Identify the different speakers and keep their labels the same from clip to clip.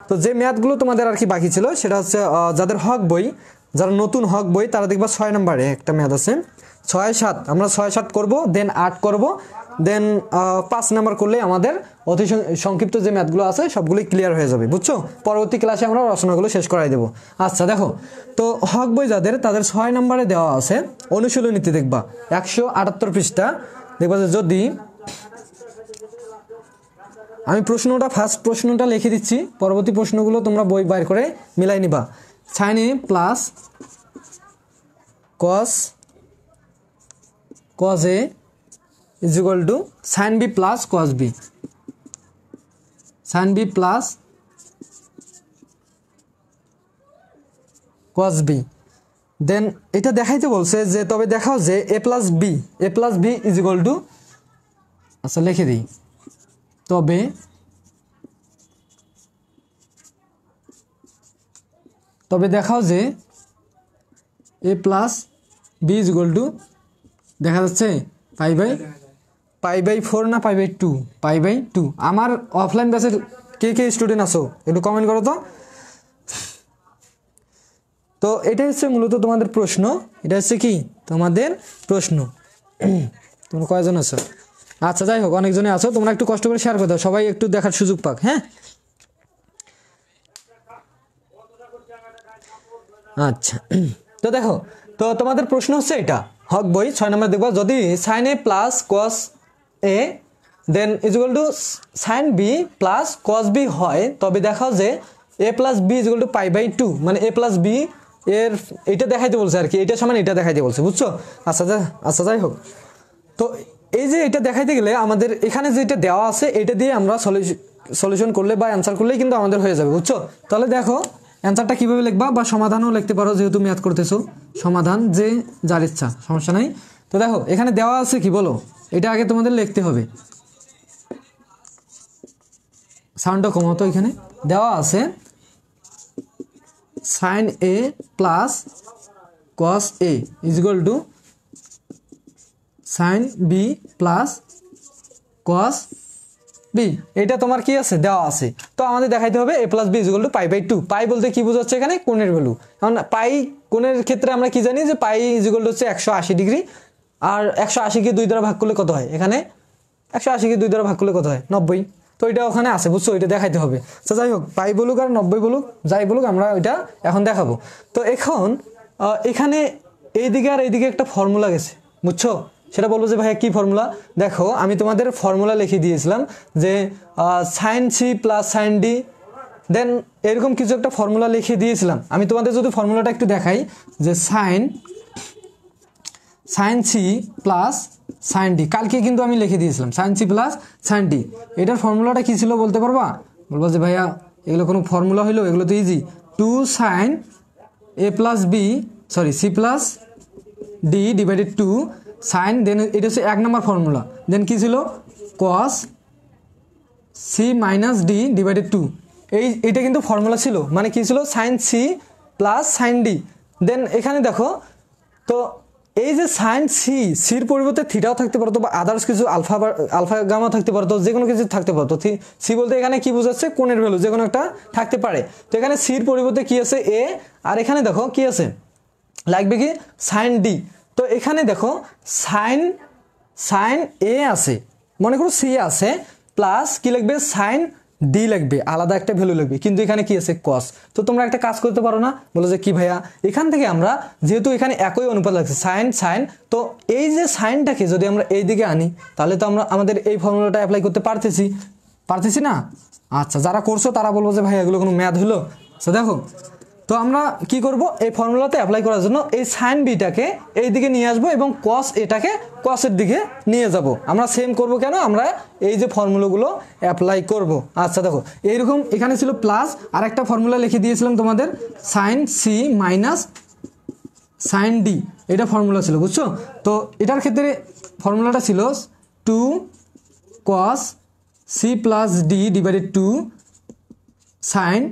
Speaker 1: তো যে ম্যাথগুলো তোমাদের আর কি বাকি ছিল সেটা হচ্ছে যাদের হক বই, যারা নতুন হক বই তারা দেখবা 6 নম্বরে একটা ম্যাথ আছে 6-7, আমরা 6-7 করব, দেন 8 করব, দেন 5 নাম্বার করলে আমাদের অতি সংক্ষিপ্ত যে ম্যাথগুলো আছে সবগুলোই ক্লিয়ার হয়ে যাবে, বুঝছো? পরবর্তী ক্লাসে আমরা রচনাগুলো শেষ করাই দেবো। আচ্ছা দেখো, তো হক বই যাদের তাদের 6 নম্বরে দেওয়া আছে অনুশীলনীতে দেখবা 178 পৃষ্ঠা, দেখবা যে যদি আমি প্রশ্নটা ফার্স্ট প্রশ্নটা লিখে দিচ্ছি, পরবর্তী প্রশ্নগুলো তোমরা বই বাইর করে মিলাই নিবা। sin a plus cos a is equal to sin b plus cos b, sin b plus cos b। দেন এটা দেখাইতে বলছে যে তবে দেখাও যে a plus b is equal to, আচ্ছা লিখে দিই, তবে দেখাও যে a plus b is equal to, দেখা যাচ্ছে পাই বাই 4 না পাই বাই 2। আমার অফলাইন ব্যাচের কে স্টুডেন্ট আছো একটু কমেন্ট করো তো। তো এটা হচ্ছে মূলত তোমাদের প্রশ্ন, এটা হচ্ছে কি তোমাদের প্রশ্ন। তোমরা কয়জন আছো? আচ্ছা যাই হোক, অনেকজনই আছো, তোমরা একটু কষ্ট করে শেয়ার করে দাও, সবাই একটু দেখার সুযোগ পাক। হ্যাঁ আচ্ছা, তো দেখো, তো তোমাদের প্রশ্ন হচ্ছে এটা হক বই 6 নম্বর দেখবা, যদি sin a plus cos a then is equal to sin b plus cos b হয়, তবে দেখাও যে a plus b is equal to pi by 2, মানে a প্লাস b এর এটা দেখাইতে বলছে আর কি, এটা সমান এটা দেখাইতে বলছে, বুঝছো? আচ্ছা যাই হোক, তো এই যে এটা দেখাইতে গেলে আমাদের এখানে যেটা দেওয়া আছে এটা দিয়ে আমরা সলিউশন করলে বা অ্যান্সার করলেই কিন্তু আমাদের হয়ে যাবে, বুঝছো? তাহলে দেখো অ্যান্সারটা কিভাবে লিখবা, বা সমাধানও লিখতে পারো, যেহেতু ম্যাথ করতেছো সমাধান যে যার ইচ্ছা, সমস্যা নাই। তো দেখো এখানে দেওয়া আছে কি বলো, এটা আগে তোমাদের লিখতে হবে, সাউন্ডটা কমাও তো। এখানে দেওয়া আছে sin a plus cos a is equal to sin b plus cos b, এটা তোমার কি আছে দেওয়া আছে। তো আমাদের দেখাইতে হবে a plus b is equal to pi by 2। Pi বলতে কি বোঝাচ্ছে এখানে? কোণের ভ্যালু। কারণ পাই কোণের ক্ষেত্রে আমরা কি জানি যে পাই ইজ ইকুয়াল টু হচ্ছে 180 ডিগ্রি, আর 180 কে 2 দ্বারা ভাগ করলে কত হয়? এখানে 180 কে 2 দ্বারা ভাগ করলে কত হয়? 90। তো এটা ওখানে আছে, বুঝছো? এটা দেখাইতে হবে। তো যাই হোক, পাই বলুক আর 90 বলুক, যাই বলুক, আমরা ওইটা এখন দেখাবো। তো এখন এখানে এইদিকে আর এইদিকে একটা ফর্মুলা গেছে, বুঝছো? সেটা বলবো যে ভাইয়া কি ফর্মুলা? দেখো আমি তোমাদের ফর্মুলা লিখে দিয়েছিলাম যে sine C plus sine D, then এরকম কিছু একটা ফর্মুলা লিখে দিয়েছিলাম। আমি তোমাদের যদি ফর্মুলাটা একটু দেখাই, যে sine C plus sine D, কালকে কিন্তু আমি লিখে দিয়েছিলাম sine C plus sine D. এটার ফর্মুলাটা কি ছিল বলতে পারবা? বলবো যে ভাইয়া এগুলো কোনো ফর্মুলা হইলো? এগুলো তো easy, 2 sine A plus B sorry C plus D divided 2 sine, then এটা হচ্ছে 1 নম্বর ফর্মুলা, দেন কি ছিল cos C minus D divided 2। এইটা কিন্তু ফর্মুলা ছিল, মানে কি ছিল? Sine C plus sine D. Then এখানে দেখো, তো এই যে সাইন সির পরিবর্তে থিটাও থাকতে পারতো, বা আদার্স কিছু আলফা গামা থাকতে পারতো, যে কোনো কিছু থাকতে পারতো। সি বলতে এখানে কি বোঝাচ্ছে? কোণের ভ্যালু যে কোনো একটা থাকতে পারে। তো এখানে সির পরিবর্তে কি আছে? এ, আর এখানে দেখো কি আছে, লাগবে কি সাইন ডি। তো এখানে দেখো সাইন এ আছে, মনে করো সি আছে, প্লাস কি লাগবে? সাইন ডি লাগবে, আলাদা একটা ভ্যালু লাগবে, কিন্তু এখানে কি আছে? কস। তো তোমরা একটা কাজ করতে পারো না? বলো যে কি ভাইয়া, এখান থেকে আমরা যেহেতু এখানে একই অনুপাত লাগছে সাইন, তো এই যে সাইনটাকে যদি আমরা এই দিকে আনি, তাহলে তো আমরা আমাদের এই ফর্মুলাটা অ্যাপ্লাই করতে পারতেছি না? আচ্ছা, যারা করছো তারা বলবো যে ভাই এগুলো কোনো ম্যাথ হলো? তো দেখো, তো আমরা কি করব, এই ফর্মুলাতে অ্যাপ্লাই করার জন্য এই সাইন বিটাকে এই দিকে নিয়ে আসবো এবং কস এটাকে কসের দিকে নিয়ে যাব। আমরা সেম করব কেন? আমরা এই যে ফর্মুলাগুলো অ্যাপ্লাই করব। আচ্ছা দেখো, এইরকম এখানে ছিল প্লাস, আর একটা ফর্মুলা লিখে দিয়েছিলাম তোমাদের, sine C minus sine D, এটা ফর্মুলা ছিল, বুঝছো? তো এটার ক্ষেত্রে ফর্মুলাটা ছিল 2 cos C plus D divided 2 sine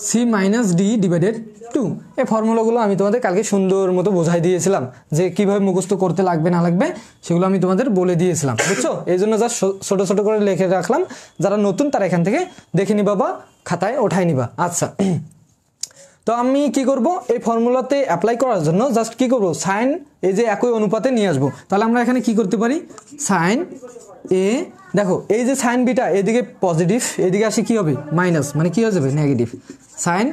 Speaker 1: C minus D divided two. এই ফর্মুলাগুলো আমি তোমাদের কালকে সুন্দর মতো বোঝাই দিয়েছিলাম যে কীভাবে মুখস্থ করতে লাগবে না লাগবে, সেগুলো আমি তোমাদের বলে দিয়েছিলাম, বুঝছো? এই জন্য যা ছোটো ছোটো করে লিখে রাখলাম, যারা নতুন তারা এখান থেকে দেখে নিবা বা খাতায় ওঠাই নিবা। আচ্ছা, তো আমি কি করব, এই ফর্মুলাতে অ্যাপ্লাই করার জন্য জাস্ট কি করব, সাইন এই যে একই অনুপাতে নিয়ে আসবো। তাহলে আমরা এখানে কি করতে পারি, সাইন এ, দেখো এই যে সাইন বিটা এদিকে পজিটিভ, এদিকে আসে কি হবে মাইনাস, মানে কি হয়ে যাবে negative, sine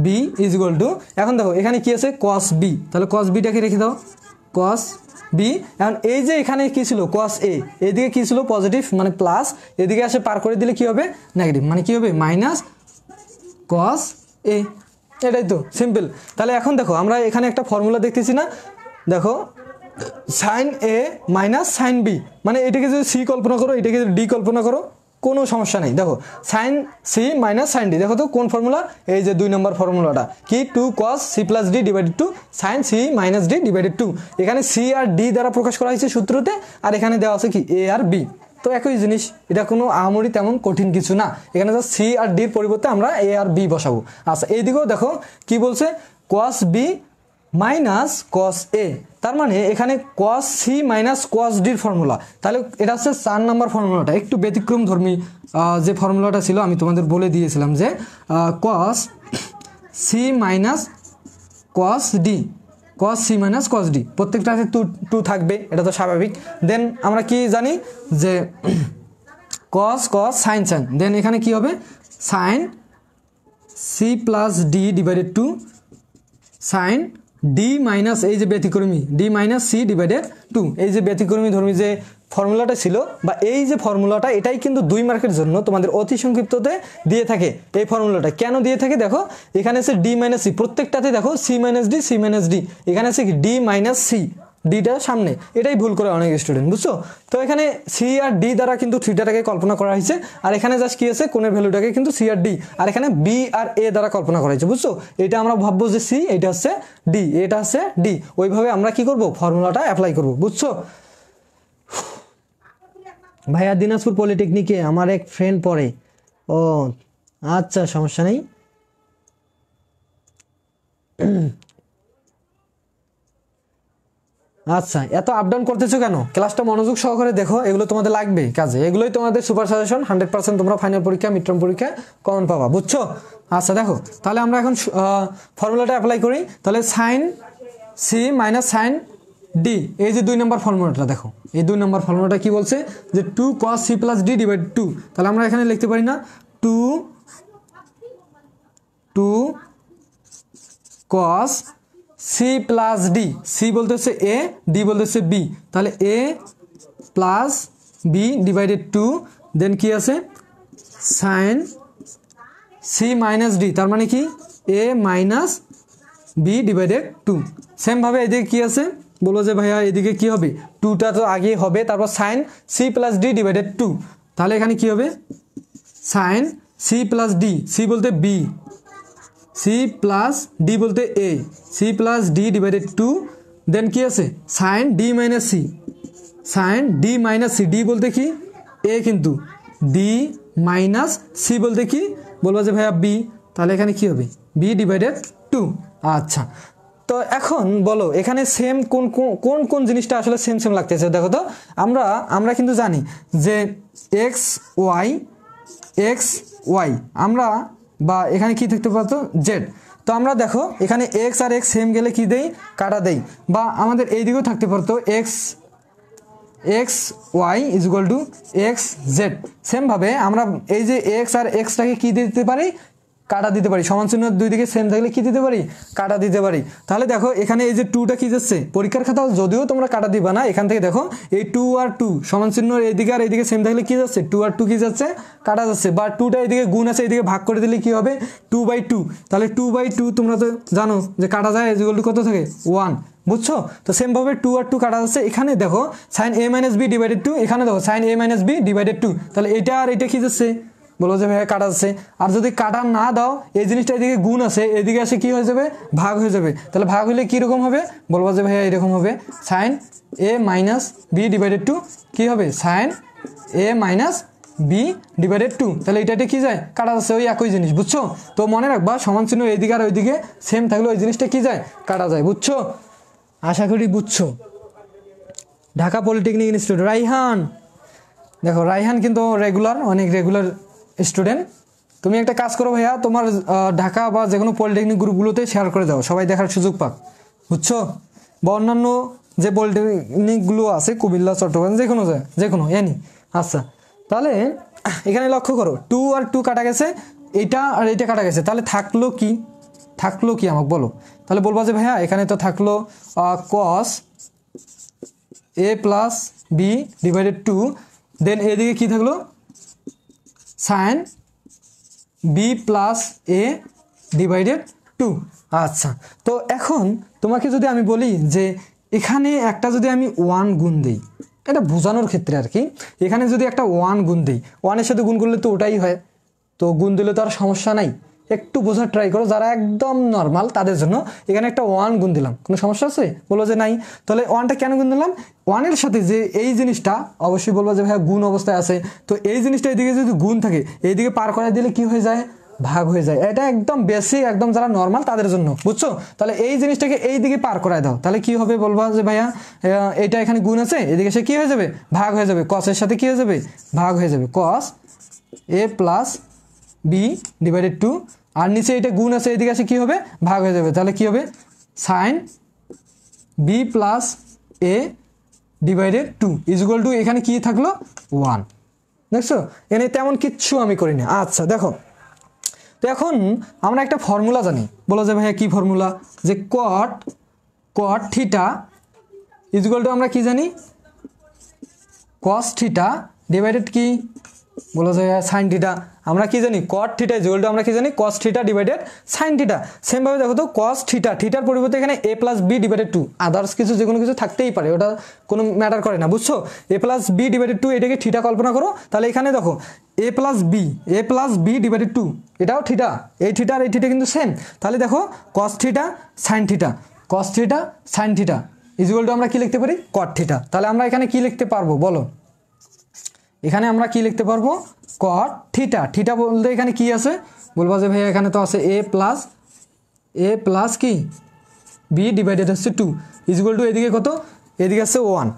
Speaker 1: B is equal to, এখন দেখো এখানে কি আছে কস বি, তাহলে কস বিটাকে রেখে দাও, কস বি। এখন এই যে এখানে কি ছিল কস এ, এদিকে কি ছিল পজিটিভ মানে প্লাস, এদিকে আসে পার করে দিলে কি হবে নেগেটিভ, মানে কি হবে মাইনাস কস এ। এটাই তো সিম্পল। তাহলে এখন দেখো আমরা এখানে একটা ফর্মুলা দেখতেছি না, দেখো সাইন এ মাইনাস সাইন বি, মানে এটাকে যদি সি কল্পনা করো, এটাকে যদি ডি কল্পনা করো, কোনো সমস্যা নেই। দেখো sine C minus sine D, দেখো তো কোন ফর্মুলা, এই যে 2 নম্বর ফর্মুলাটা কি, 2 cos c plus D divided two sine C minus D divided two. এখানে সি আর ডি দ্বারা প্রকাশ করা হয়েছে সূত্রতে, আর এখানে দেওয়া আছে কি এ আর বি, তো একই জিনিস, এটা কোনো আহামরি তেমন কঠিন কিছু না। এখানে জাস্ট সি আর ডির পরিবর্তে আমরা এ আর বি বসাবো। আচ্ছা, এইদিকেও দেখো কি বলছে, cos বি মাইনাস কস এ, তার মানে এখানে কস সি মাইনাস কস ডির ফর্মুলা। তাহলে এটা হচ্ছে 4 নম্বর ফর্মুলাটা, একটু ব্যতিক্রম ধর্মী যে ফর্মুলাটা ছিল আমি তোমাদের বলে দিয়েছিলাম যে cos C minus cos D, cos C minus cos D, প্রত্যেকটাতে টু থাকবে, এটা তো স্বাভাবিক। দেন আমরা কি জানি যে কস কস সাইন সাইন, দেন এখানে কি হবে sine C plus D divided two sine D minus এই যে ব্যতিক্রমী D minus C divided two. এই যে ব্যতিক্রমী ধর্মী যে ফর্মুলাটা ছিল বা এই যে ফর্মুলাটা, এটাই কিন্তু 2 মার্কের জন্য তোমাদের অতি সংক্ষিপ্ততে দিয়ে থাকে। এই ফর্মুলাটা কেন দিয়ে থাকে দেখো, এখানে আছে ডি মাইনাস সি, প্রত্যেকটাতে দেখো C minus D C minus D, এখানে আছে কি ডি মাইনাস সি, ডিটা সামনে, এটাই ভুল করে অনেক স্টুডেন্ট, বুঝছো? তো এখানে সি আর ডি দ্বারা কিন্তু থিটাটাকে কল্পনা করা হয়েছে, আর এখানে জাস্ট কি আছে কোণের ভ্যালুটাকে কিন্তু সি আর ডি, আর এখানে বি আর এ দ্বারা কল্পনা করা হয়েছে, বুঝছো? এটা আমরা ভাববো যে সি, এটা হচ্ছে ডি, এটা হচ্ছে ডি, ওইভাবে আমরা কি করব ফর্মুলাটা অ্যাপ্লাই করব, বুঝছো? ভাইয়া দিনাজপুর পলিটেকনিকে আমার এক ফ্রেন্ড পড়ে। ও আচ্ছা, সমস্যা নেই। আচ্ছা, এত আপ ডাউন করতেছো কেন? ক্লাসটা মনোযোগ সহকারে দেখো, এগুলো তোমাদের লাগবে কাজে, এগুলোই তোমাদের সুপার সাজেশন, 100% তোমরা ফাইনাল পরীক্ষা মিড টার্ম পরীক্ষা কমন পাবা, বুঝছো? আচ্ছা দেখো, তাহলে আমরা এখন ফর্মুলাটা অ্যাপ্লাই করি। তাহলে sine C minus sine D, এই যে 2 নম্বর ফর্মুলাটা দেখো, এই 2 নম্বর ফর্মুলাটা কি বলছে যে 2 cos c plus D divide 2। তাহলে আমরা এখানে লিখতে পারি না 2 cos C plus D, C বলতে হচ্ছে এ, ডি বলতে হচ্ছে বি, তাহলে A plus B divided 2, then কি আছে সাইন সি মাইনাস ডি, তার মানে কি এ মাইনাস বি ডিভাইডেড 2। সেমভাবে এদিকে কি আছে বলো যে ভাইয়া এদিকে কি হবে, 2টা তো আগে হবে, তারপর sine C plus D divided 2, তাহলে এখানে কি হবে sine C plus D, C বলতে বি, সি প্লাস ডি বলতে A, C plus D divided 2, then কি আছে sine D minus C, sine D minus C, D বলতে কি এ, কিন্তু ডি মাইনাস সি বলতে কি বলবো যে ভাইয়া বি, তাহলে এখানে কি হবে বি ডিভাইডেড 2। আচ্ছা, তো এখন বলো এখানে সেম কোন কোন কোন জিনিসটা আসলে সেম সেম লাগতেছে, দেখো তো আমরা কিন্তু জানি যে এক্স ওয়াই আমরা, বা এখানে কি থাকতে পারতো জেড, তো আমরা দেখো এখানে এক্স আর এক্স সেম গেলে কি দেই কাটা দেই, বা আমাদের এই দিকেও থাকতে পারতো x y is equal to x z. সেমভাবে আমরা এই যে এক্স আর এক্সটাকে কি দিতে পারি কাটা দিতে পারি, সমান চিহ্ন 2 দিকে সেম থাকলে কি দিতে পারি কাটা দিতে পারি। তাহলে দেখো এখানে এই যে 2টা কি যাচ্ছে পরীক্ষার খাতা যদিও তোমরা কাটা দিবা না, এখান থেকে দেখো এই 2 আর 2 সমান চিহ্ন এইদিকে আর এইদিকে সেম থাকলে কি যাচ্ছে 2 আর 2 কি যাচ্ছে কাটা যাচ্ছে, বা 2টা এইদিকে গুণ আছে এইদিকে ভাগ করে দিলে কি হবে 2/2, তাহলে 2/2 তোমরা তো জানো যে কাটা যায় ইজ ইকুয়াল টু কত থাকে 1, বুঝছো? তো সেমভাবে 2 আর 2 কাটা যাচ্ছে, এখানে দেখো sine a minus B divided 2, এখানে দেখো sine a minus B divided 2, তাহলে এটা আর এটা কি যাচ্ছে বলো যে ভাই কাটা যাচ্ছে। আর যদি কাটা না দাও এই জিনিসটা এদিকে গুণ আছে এদিকে আসে কি হয়ে যাবে ভাগ হয়ে যাবে, তাহলে ভাগ হলে কীরকম হবে বলবো যে ভাইয়া এরকম হবে sine a minus B divided 2 কী হবে sine a minus B divided 2, তাহলে এটা কি যায় কাটা যাচ্ছে, ওই একই জিনিস, বুঝছো? তো মনে রাখবা সমান চিহ্ন এইদিকে আর ওইদিকে সেম থাকলে ওই জিনিসটা কি যায় কাটা যায়, বুঝছো? আশা করি বুঝছো। ঢাকা পলিটেকনিক ইনস্টিটিউট রাইহান, দেখো রাইহান কিন্তু রেগুলার, অনেক রেগুলার স্টুডেন্ট। তুমি একটা কাজ করো ভাইয়া, তোমার ঢাকা বা যে কোনো পলিটেকনিক গ্রুপগুলোতে শেয়ার করে দাও, সবাই দেখার সুযোগ পাক, বুঝছো? বা অন্যান্য যে পলিটেকনিকগুলো আছে কুমিল্লা, চট্টগ্রাম, যে কোনো এনি। আচ্ছা, তাহলে এখানে লক্ষ্য করো 2 আর 2 কাটা গেছে, এটা আর এটা কাটা গেছে, তাহলে থাকলো কি আমাকে বলো। তাহলে বলবা যে ভাইয়া এখানে তো থাকলো cos a plus B divided 2, then এদিকে কি থাকলো sine B plus A divided 2। আচ্ছা, তো এখন তোমাকে যদি আমি বলি যে এখানে একটা যদি আমি 1 গুণ দিই, এটা বোঝানোর ক্ষেত্রে আর কি, এখানে যদি একটা 1 গুণ দিই, 1-এর সাথে গুণ করলে তো ওটাই হয়, তো গুণ দিলে তো আর সমস্যা নাই, একটু বোঝার ট্রাই করো, যারা একদম নর্মাল তাদের জন্য। এখানে একটা 1 গুণ দিলাম, কোনো সমস্যা আছে? বলো যে নাই। তাহলে 1টা কেন গুণ দিলাম? 1-এর সাথে যে এই জিনিসটা অবশ্যই বলবো যে ভাইয়া গুণ অবস্থায় আছে, তো এই জিনিসটা এদিকে যদি গুণ থাকে, এইদিকে পার করে দিলে কি হয়ে যায়, ভাগ হয়ে যায়। এটা একদম বেসিক, একদম যারা নর্মাল তাদের জন্য, বুঝছো? তাহলে এই জিনিসটাকে এই দিকে পার করায় দাও, তাহলে কি হবে বলবা যে ভাইয়া এটা এখানে গুণ আছে, এদিকে সে কি হয়ে যাবে, ভাগ হয়ে যাবে, কসের সাথে কি হয়ে যাবে, ভাগ হয়ে যাবে, কস এ প্লাস বি ডিভাইডেড 2, আর নিচে এটা গুণ আছে, এদিকে আসে কি হবে, ভাগ হয়ে যাবে, তাহলে কি হবে sine B plus A divided 2 equal to এখানে কি থাকলো 1। দেখছো, এখানে তেমন কিচ্ছু আমি করিনি। আচ্ছা দেখো, তো এখন আমরা একটা ফর্মুলা জানি, বলো যে ভাইয়া কি ফর্মুলা, যে কট থিটা ইকুয়াল টু আমরা কি জানি, কস থিটা ডিভাইডেড কি, বলো যে সাইন থিটা। আমরা কি জানি, কট থিটা ইকুয়াল টু আমরা কি জানি, cos theta divided sine theta. সেমভাবে দেখো তো কস থিটার পরিবর্তে এখানে এ প্লাস বি ডিভাইডেড 2, আদার্স কিছু যে কোনো কিছু থাকতেই পারে, ওটা কোনো ম্যাটার করে না, বুঝছো? এ প্লাস বি ডিভাইডেড 2, এটাকে থিটা কল্পনা করো, তাহলে এখানে দেখো এ প্লাস বি ডিভাইডেড 2, এটাও থিটা, এই থিটা আর এই থিটা কিন্তু সেম। তাহলে দেখো cos theta sine theta equal to আমরা কি লিখতে পারি, কট থিটা। তাহলে আমরা এখানে কি লিখতে পারবো বলো, এখানে আমরা কি লিখতে পারবো, কট থিটা বলতে এখানে কি আছে, বলবো যে ভাইয়া এখানে তো আছে এ প্লাস কি বি ডিভাইডেড হচ্ছে 2 ইকুয়াল টু এদিকে কত, এদিকে আছে 1,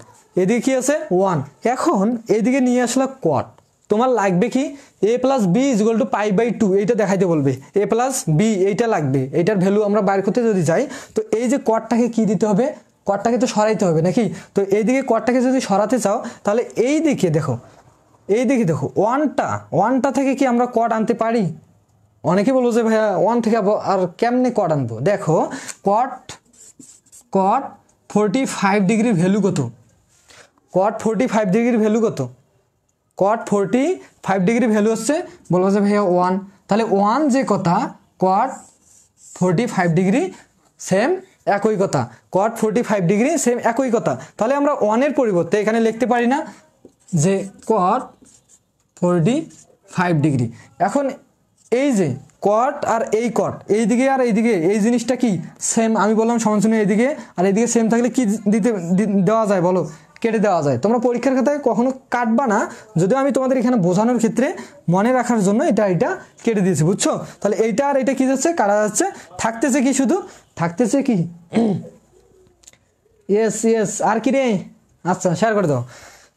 Speaker 1: এদিকে কি আছে 1। এখন এদিকে নিয়ে আসলে কট, তোমার লাগবে কি A plus B equal to পাই/2, এইটা দেখাইতে বলবে, এ প্লাস বি এইটা লাগবে, এইটার ভ্যালু আমরা বাইর করতে যদি যাই, তো এই যে কটটাকে কি দিতে হবে, কটটাকে তো সরাইতে হবে নাকি, তো এইদিকে কটটাকে যদি সরাতে চাও, তাহলে এইদিকে দেখো ওয়ানটা থেকে কি আমরা কট আনতে পারি? অনেকে বলবো যে ভাইয়া 1 থেকে আর কেমনে কট আনবো, দেখো কট 45 ডিগ্রির ভ্যালু কত, কট 45 ডিগ্রির ভ্যালু কত, কট 45 ডিগ্রি ভ্যালু হচ্ছে, বলবো যে ভাইয়া 1, তাহলে 1 যে কথা, কট 45 ডিগ্রি সেম একই কথা, কট 45 ডিগ্রি সেম একই কথা। তাহলে আমরা 1-এর পরিবর্তে এখানে লিখতে পারি না যে কট 45 ডিগ্রি। এখন এই যে কট আর এই কট, এইদিকে আর এইদিকে এই জিনিসটা কি সেম, আমি বললাম সমান এইদিকে আর এইদিকে সেম থাকলে কি দেওয়া যায় বলো, কেটে দেওয়া যায়। তোমরা পরীক্ষার খাতায় কখনো কাটবা না, যদিও আমি তোমাদের এখানে বোঝানোর ক্ষেত্রে মনে রাখার জন্য এটা কেটে দিয়েছি, বুঝছো? তাহলে এইটা আর এটা কি যাচ্ছে, কাটা যাচ্ছে, থাকতেছে কি, শুধু থাকতেছে কি ইয়েস আর কি রে। আচ্ছা শেয়ার করে দাও।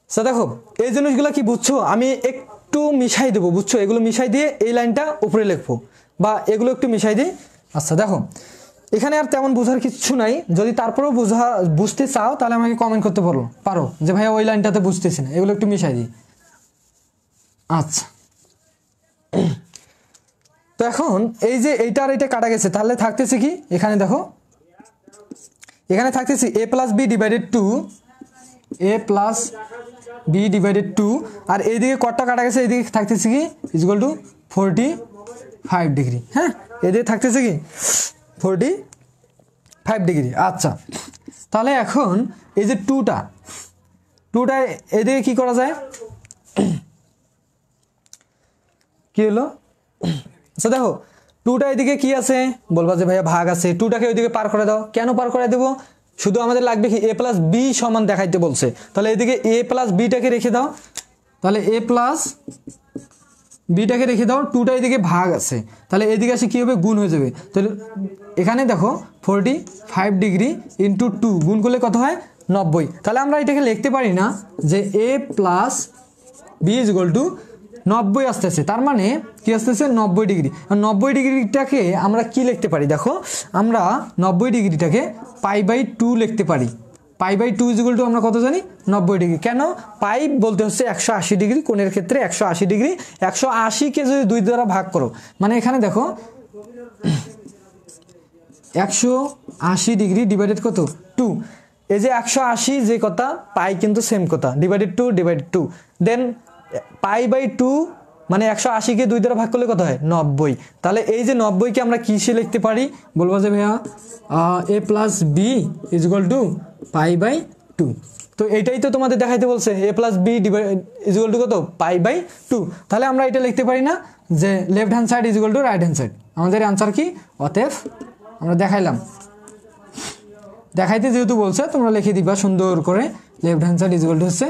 Speaker 1: আচ্ছা দেখো এই জিনিসগুলো কি বুঝছো, আমি একটু মিশাই দেবো, বুঝছো? এগুলো মিশাই দিয়ে এই লাইনটা উপরে লিখবো, বা এগুলো একটু মিশাই দিই। আচ্ছা দেখো এখানে আর তেমন বোঝার কিছু নাই, যদি তারপরেও বুঝতে চাও তাহলে আমাকে কমেন্ট করতে পারো যে ভাইয়া ওই লাইনটাতে বুঝতেছি না, এগুলো একটু মিশাই দিই। আচ্ছা তো এখন এই যে এইটা আর এটা কাটা গেছে, তাহলে থাকতেছে কি, এখানে দেখো এখানে থাকতেছে এ প্লাস বি ডিভাইডেড 2, আর এইদিকে কটটা কাটা গেছে, এইদিকে থাকতেছে কি ইকুয়াল টু 45 ডিগ্রি। হ্যাঁ, এদিকে থাকতেছে কি 45 ডিগ্রি। আচ্ছা তাহলে এখন এই যে টুটা এদিকে কি করা যায়, কি হলো, আচ্ছা দেখো 2টা এদিকে কি আছে, বলবা যে ভাইয়া ভাগ আছে, 2টাকে ওইদিকে পার করে দাও। কেন পার করে দেবো, শুধু আমাদের লাগবে কি এ প্লাস বি সমান দেখাইতে বলছে, তাহলে এদিকে এ প্লাস বিটাকে রেখে দাও, তাহলে এ প্লাস বিটাকে রেখে দাও, টুটা এদিকে ভাগ আছে, তাহলে এদিকে আসে কী হবে, গুণ হয়ে যাবে। তাহলে এখানে দেখো 45 ডিগ্রি ইন্টু 2 গুণ করলে কত হয়, 90। তাহলে আমরা এটাকে লিখতে পারি না যে A plus B is equal to 90 আসতেছে, তার মানে কি আসতেছে 90 ডিগ্রি। আর 90 ডিগ্রিটাকে আমরা কি লিখতে পারি, দেখো আমরা 90 ডিগ্রিটাকে π/2 লিখতে পারি। π/2 ইজ ইকুয়াল টু আমরা কত জানি, 90 ডিগ্রি। কেন, পাই বলতে হচ্ছে 180 ডিগ্রি, কোণের ক্ষেত্রে 180 ডিগ্রি। 180কে যদি 2 দ্বারা ভাগ করো, মানে এখানে দেখো 180 ডিগ্রি ডিভাইডেড কত, 2। এই যে 180 যে কথা, পাই কিন্তু সেম কথা, ডিভাইডেড 2 দেন π/2 মানে 180কে 2 দ্বারা ভাগ করলে কত হয়, 90। তাহলে এই যে 90কে আমরা কিসে লিখতে পারি, বলবো যে ভাইয়া A plus B is equal to π/2। তো এটাই তো তোমাদের দেখাইতে বলছে, A plus B is equal to কত, π/2। তাহলে আমরা এটা লিখতে পারি না যে left hand side is equal to right hand side. আমাদের অ্যান্সার কি, অতএব আমরা দেখাইলাম, দেখাইতে যেহেতু বলছে তোমরা লিখে দিবা সুন্দর করে, left hand side is equal two হচ্ছে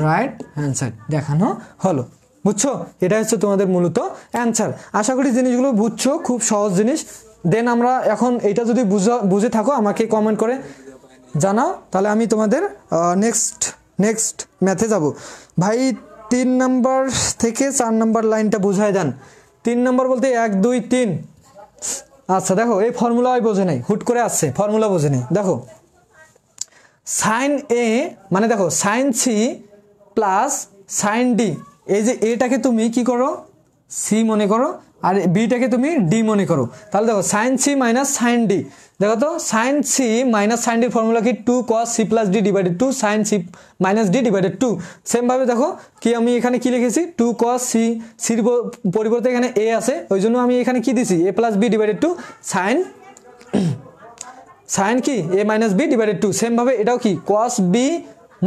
Speaker 1: রাইট হ্যান্ড সাইড, দেখানো হলো। বুঝছো, এটা হচ্ছে তোমাদের মূলত অ্যান্সার। আশা করি জিনিসগুলো বুঝছো, খুব সহজ জিনিস। দেন আমরা এখন এটা যদি বুঝে থাকো আমাকে কমেন্ট করে জানাও, তাহলে আমি তোমাদের নেক্সট ম্যাথে যাব। ভাই 3 নাম্বার থেকে 4 নাম্বার লাইনটা বুঝায় দেন। 3 নাম্বার বলতে 1 2 3। আচ্ছা দেখো, এই ফর্মুলা বোঝে নাই, হুট করে আসছে, ফর্মুলা বোঝে নেই। দেখো সাইন এ মানে দেখো sine C plus sine D, এই যে এটাকে তুমি কি করো, সি মনে করো, আর বিটাকে তুমি ডি মনে করো। তাহলে দেখো sine C minus sine D, দেখো তো সাইন সি মাইনাস সাইন ডির ফর্মুলা কি, 2 cos c plus D divided 2 sine C minus D divided 2। সেমভাবে দেখো কি আমি এখানে কি লিখেছি, 2 cos c, সির পরিবর্তে এখানে এ আছে, ওই জন্য আমি এখানে কি দিছি, এ প্লাস বি ডিভাইডেড 2 সাইন কি এ মাইনাস বি ডিভাইডেড 2। সেমভাবে এটাও কি cos বি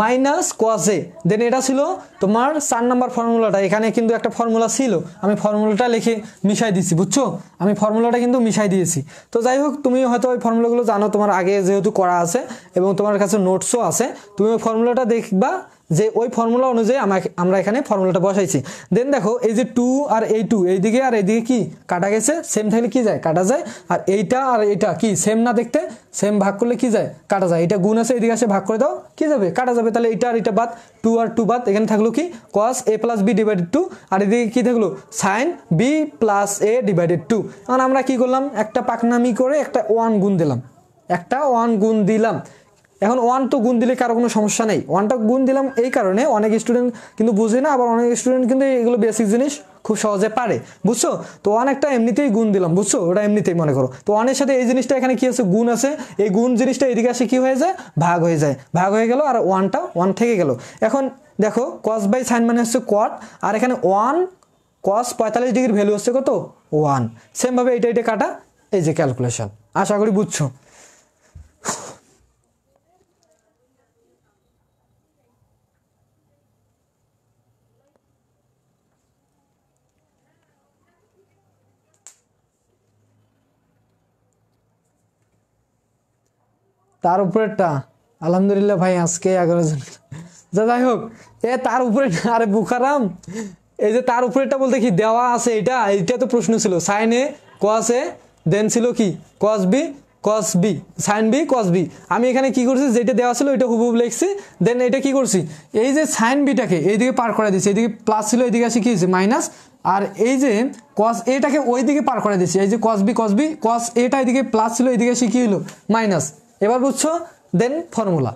Speaker 1: মাইনাস cos এ। দেন এটা ছিল তোমার 4 নাম্বার ফর্মুলাটা, এখানে কিন্তু একটা ফর্মুলা ছিল, আমি ফর্মুলাটা লিখে মিশাই দিছি, বুঝছো, আমি ফর্মুলাটা কিন্তু মিশাই দিয়েছি। তো যাই হোক, তুমি হয়তো ওই ফর্মুলাগুলো জানো, তোমার আগে যেহেতু করা আছে এবং তোমার কাছে নোটসও আছে, তুমি ওই ফর্মুলাটা দেখবা যে ওই ফর্মুলা অনুযায়ী আমরা এখানে ফর্মুলাটা বসাইছি। দেন দেখো এই যে 2 আর এই 2 এইদিকে আর এইদিকে কি কাটা গেছে, সেম থাকলে কি যায়, কাটা যায়। আর এইটা আর এইটা কি সেম না দেখতে, সেম ভাগ করলে কি যায়, কাটা যায়। এটা গুণ আছে, এইদিকে আসে ভাগ করে দাও, কি যাবে, কাটা যাবে। তাহলে এইটা আর এটা বাদ, 2 আর 2 বাদ, এখানে থাকলো কি cos a plus B divided 2, আর এদিকে কি থাকলো sine B plus A divided 2। এখন আমরা কি করলাম, একটা পাকনামি করে একটা 1 গুণ দিলাম, একটা 1 গুণ দিলাম। এখন 1 তো গুণ দিলে কারো কোনো সমস্যা নেই, 1টা গুণ দিলাম এই কারণে, অনেক স্টুডেন্ট কিন্তু বুঝে না, আবার অনেক স্টুডেন্ট কিন্তু এগুলো বেসিক জিনিস খুব সহজে পারে, বুঝছো। তো 1 একটা এমনিতেই গুণ দিলাম, বুঝছো, ওটা এমনিতেই মনে করো। তো 1 এর সাথে এই জিনিসটা এখানে কি আছে, গুণ আছে, এই গুণ জিনিসটা এদিকে আসে কি হয়ে যায়, ভাগ হয়ে যায়, ভাগ হয়ে গেল, আর 1টা 1 থেকে গেল। এখন দেখো cos বাই সাইন মানে হচ্ছে cot, আর এখানে 1 cos 45 ডিগ্রির ভ্যালু হচ্ছে কত, 1। সেমভাবে এটা কাটা, এই যে ক্যালকুলেশন। আশা করি বুঝছো। তার উপরেরটা আলহামদুলিল্লাহ ভাই আজকে 11 জন, যাই হোক, তার উপরে আরে বুখারাম, এই যে তার উপরেরটা বলতে কি দেওয়া আছে, এটা তো প্রশ্ন ছিল, সাইন এ cos এ, দেন ছিল কি cos B sine B cos B. আমি এখানে কি করছি, যেটা দেওয়া ছিল এটা হুবহু লিখছি। দেন এটা কি করছি, এই যে সাইন বিটাকে এইদিকে পার করে দিচ্ছি, এইদিকে প্লাস ছিল, এইদিকে আসে কি হয়েছে মাইনাস, আর এই যে cos এটাকে ওইদিকে পার করে দিচ্ছি, এই যে cos বি cos এটা এদিকে প্লাস ছিল, এইদিকে আসে কি হলো মাইনাস। এবার বুঝছো, দেন ফর্মুলা,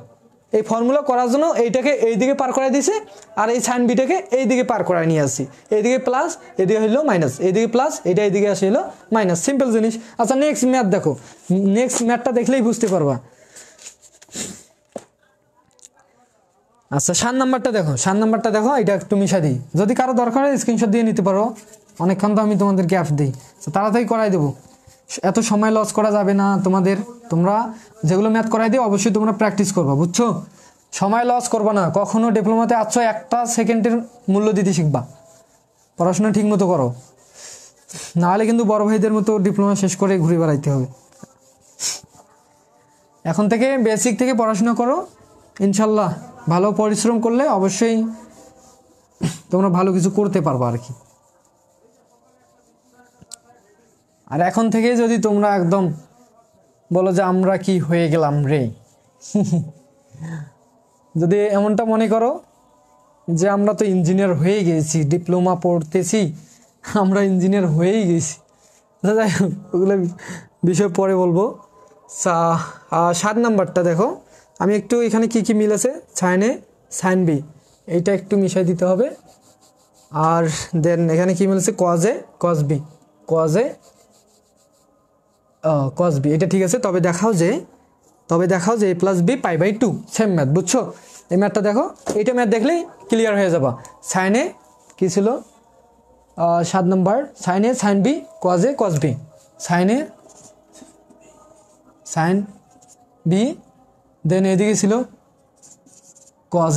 Speaker 1: এই ফর্মুলা করার জন্য এইটাকে এইদিকে পার করে দিছে, আর এই সাইন বিটাকে এইদিকে পার করে নিয়ে আসছি, এইদিকে প্লাস এদিকে হইলো মাইনাস, এইদিকে প্লাস এটা এইদিকে আসে হলো মাইনাস, সিম্পল জিনিস। আচ্ছা নেক্সট ম্যাথ দেখো, নেক্সট ম্যাথটা দেখলেই বুঝতে পারবা। আচ্ছা 7 নাম্বারটা দেখো, 7 নাম্বারটা দেখো, এটা একটু মিশা দিই, যদি কারো দরকার হয় স্ক্রিনশট দিয়ে নিতে পারো, অনেকক্ষণ তো আমি তোমাদের গ্যাপ দিই, তাড়াতাড়ি করাই দেবো, এত সময় লস করা যাবে না তোমাদের। তোমরা যেগুলো ম্যাথ করাই দিও অবশ্যই তোমরা প্র্যাকটিস করবা, বুঝছো, সময় লস করবা না। কখনো ডিপ্লোমাতে আসছো, একটা সেকেন্ডের মূল্য দিতে শিখবা, পড়াশোনা ঠিক মতো করো, নাহলে কিন্তু বড় ভাইদের মতো ডিপ্লোমা শেষ করে ঘুরে বেড়াইতে হবে। এখন থেকে বেসিক থেকে পড়াশোনা করো, ইনশাল্লাহ ভালো পরিশ্রম করলে অবশ্যই তোমরা ভালো কিছু করতে পারবা আর কি। আর এখন থেকে যদি তোমরা একদম বলো যে আমরা কি হয়ে গেলাম রে, যদি এমনটা মনে করো যে আমরা তো ইঞ্জিনিয়ার হয়ে গেছি, ডিপ্লোমা পড়তেছি, আমরা ইঞ্জিনিয়ার হয়েই গেছি, যাই হোক ওগুলো বিষয় পরে বলবো। 7 নাম্বারটা দেখো, আমি একটু এখানে কি কি মিল আছে, সাইন এ সাইন বি এইটা একটু মিশাই দিতে হবে। আর দেন এখানে কি মিল আছে, cos A cos B, cos A cos B, এটা ঠিক আছে। তবে দেখাও যে a প্লাস বি পাই/2 সেম ম্যাথ, বুঝছো? এই ম্যাথটা দেখো, এইটা ম্যাথ দেখলেই ক্লিয়ার হয়ে যাবা। সাইন এ কি ছিল 7 নম্বর, sine A sine B cos A cos B, sine A sine B, then এদিকে ছিল cos